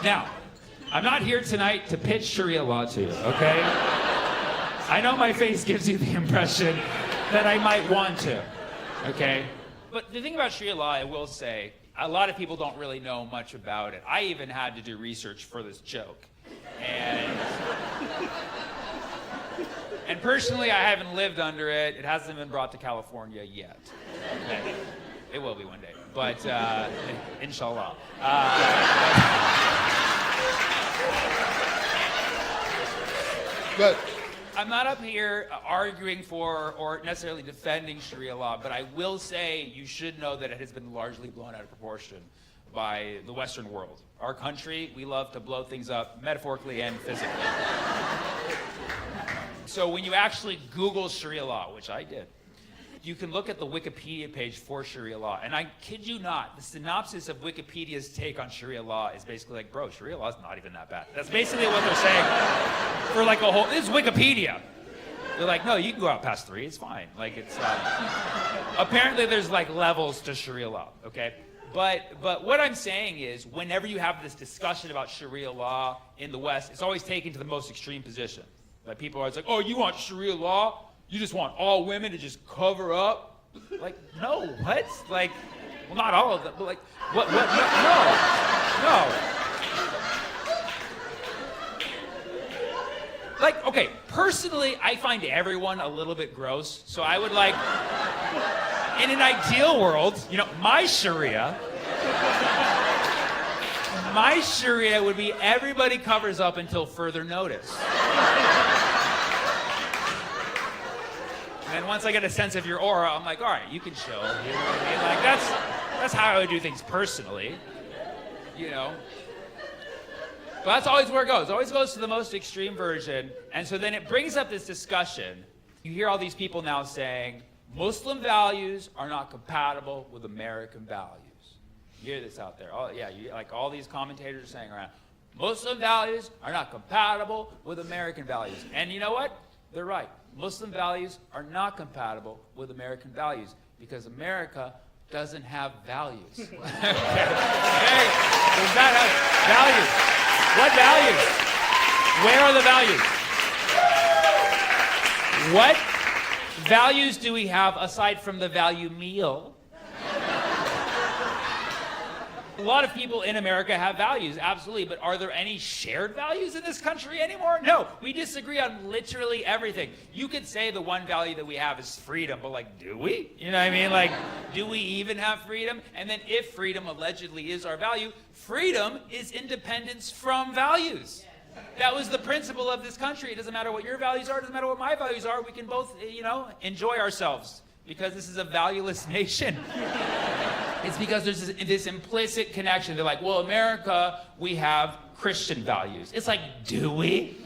Now, I'm not here tonight to pitch Sharia law to you, okay? I know my face gives you the impression that I might want to, okay? But the thing about Sharia law, I will say, a lot of people don't really know much about it. I even had to do research for this joke. And personally, I haven't lived under it. It hasn't been brought to California yet. Okay. It will be one day, but inshallah. But I'm not up here arguing for or necessarily defending Sharia law, but I will say you should know that it has been largely blown out of proportion by the Western world. Our country, we love to blow things up metaphorically and physically. So when you actually Google Sharia law, which I did, you can look at the Wikipedia page for Sharia law. And I kid you not, the synopsis of Wikipedia's take on Sharia law is basically like, bro, Sharia law is not even that bad. That's basically what they're saying for like a whole, this is Wikipedia. They're like, no, you can go out past 3, it's fine. Like it's, apparently there's like levels to Sharia law, okay? But what I'm saying is, whenever you have this discussion about Sharia law in the West, it's always taken to the most extreme position. Like people are always like, oh, you want Sharia law? You just want all women to just cover up? Like, no, what? Like, well, not all of them, but like, what, no. Like, okay, personally, I find everyone a little bit gross, so I would like, in an ideal world, you know, my Sharia would be everybody covers up until further notice. And once I get a sense of your aura, I'm like, all right, you can chill. You know what I mean? Like that's how I would do things personally, you know. But that's always where it goes. It always goes to the most extreme version. And so then it brings up this discussion. You hear all these people now saying, Muslim values are not compatible with American values. You hear this out there. Like all these commentators are saying around, Muslim values are not compatible with American values. And you know what? They're right. Muslim values are not compatible with American values because America doesn't have values. Okay. Does that have values? What values? Where are the values? What values do we have aside from the value meal? A lot of people in America have values, absolutely, but are there any shared values in this country anymore? No, we disagree on literally everything. You could say the one value that we have is freedom, but like, do we? You know what I mean? Like, do we even have freedom? And then if freedom allegedly is our value, freedom is independence from values. That was the principle of this country. It doesn't matter what your values are, it doesn't matter what my values are, we can both, you know, enjoy ourselves because this is a valueless nation. It's because there's this implicit connection. They're like, well, America, we have Christian values. It's like, do we?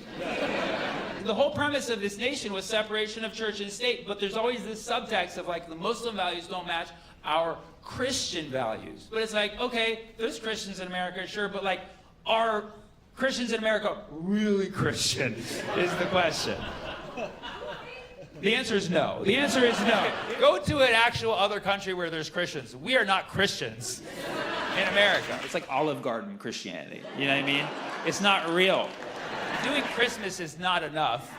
The whole premise of this nation was separation of church and state, but there's always this subtext of like, the Muslim values don't match our Christian values. But it's like, okay, there's Christians in America, sure, but like, are Christians in America really Christian is the question. The answer is no. The answer is no. Go to an actual other country where there's Christians. We are not Christians in America. It's like Olive Garden Christianity. You know what I mean? It's not real. Doing Christmas is not enough.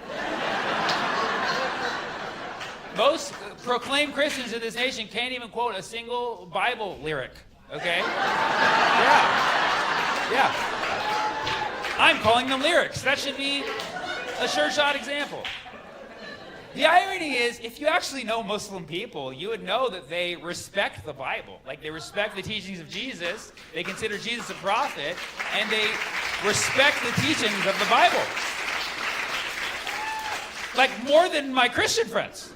Most proclaimed Christians in this nation can't even quote a single Bible lyric. Okay? Yeah. I'm calling them lyrics. That should be a sure shot example. The irony is, if you actually know Muslim people, you would know that they respect the Bible. Like, they respect the teachings of Jesus, they consider Jesus a prophet, and they respect the teachings of the Bible. Like, more than my Christian friends.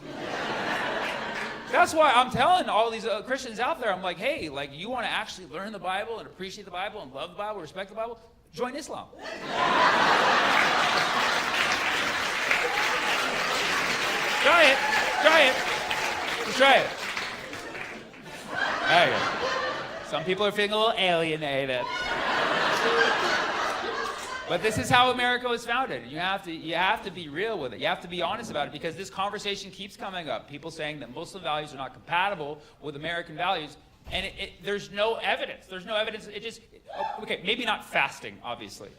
That's why I'm telling all these Christians out there, I'm like, hey, like, you want to actually learn the Bible and appreciate the Bible and love the Bible, respect the Bible? Join Islam. Try it. Just try it. There you go. Some people are feeling a little alienated. But this is how America was founded. You have to be real with it. You have to be honest about it because this conversation keeps coming up. People saying that Muslim values are not compatible with American values, and there's no evidence. There's no evidence. Okay, maybe not fasting, obviously.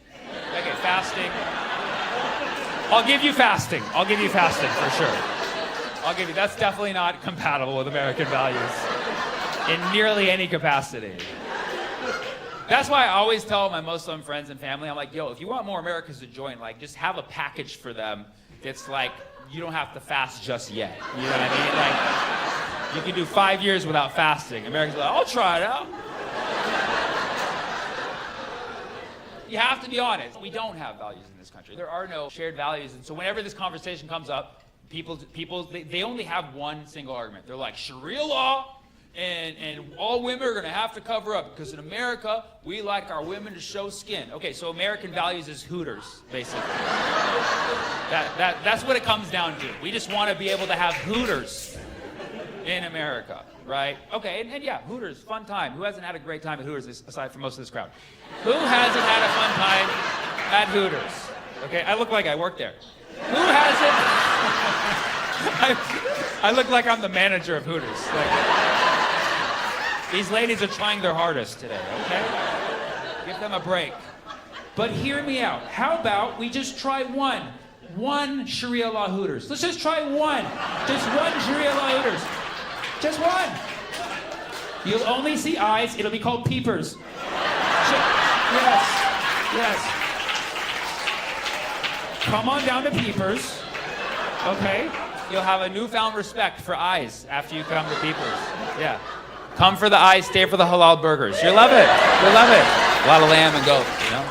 Okay, fasting. I'll give you fasting for sure. That's definitely not compatible with American values in nearly any capacity. That's why I always tell my Muslim friends and family, I'm like, yo, if you want more Americans to join, like, just have a package for them that's like, you don't have to fast just yet. You know what I mean? Like, you can do 5 years without fasting. Americans are like, I'll try it out. You have to be honest. We don't have values in this country. There are no shared values. And so whenever this conversation comes up, people they only have one single argument. They're like, Sharia law and all women are going to have to cover up because in America, we like our women to show skin. Okay, so American values is Hooters, basically. That's what it comes down to. We just want to be able to have Hooters in America, right? Okay, and yeah, Hooters, fun time. Who hasn't had a great time at Hooters aside from most of this crowd? Who hasn't had a fun time at Hooters? Okay, I look like I work there. Who hasn't? I look like I'm the manager of Hooters. These ladies are trying their hardest today, okay? Give them a break. But hear me out. How about we just try one Sharia law Hooters? Let's just try one. Just one Sharia law Hooters. Just one. You'll only see eyes. It'll be called peepers. Yes. Come on down to peepers. Okay? You'll have a newfound respect for eyes after you come to peepers. Yeah. Come for the eyes, stay for the halal burgers. You'll love it. You'll love it. A lot of lamb and goat, you know?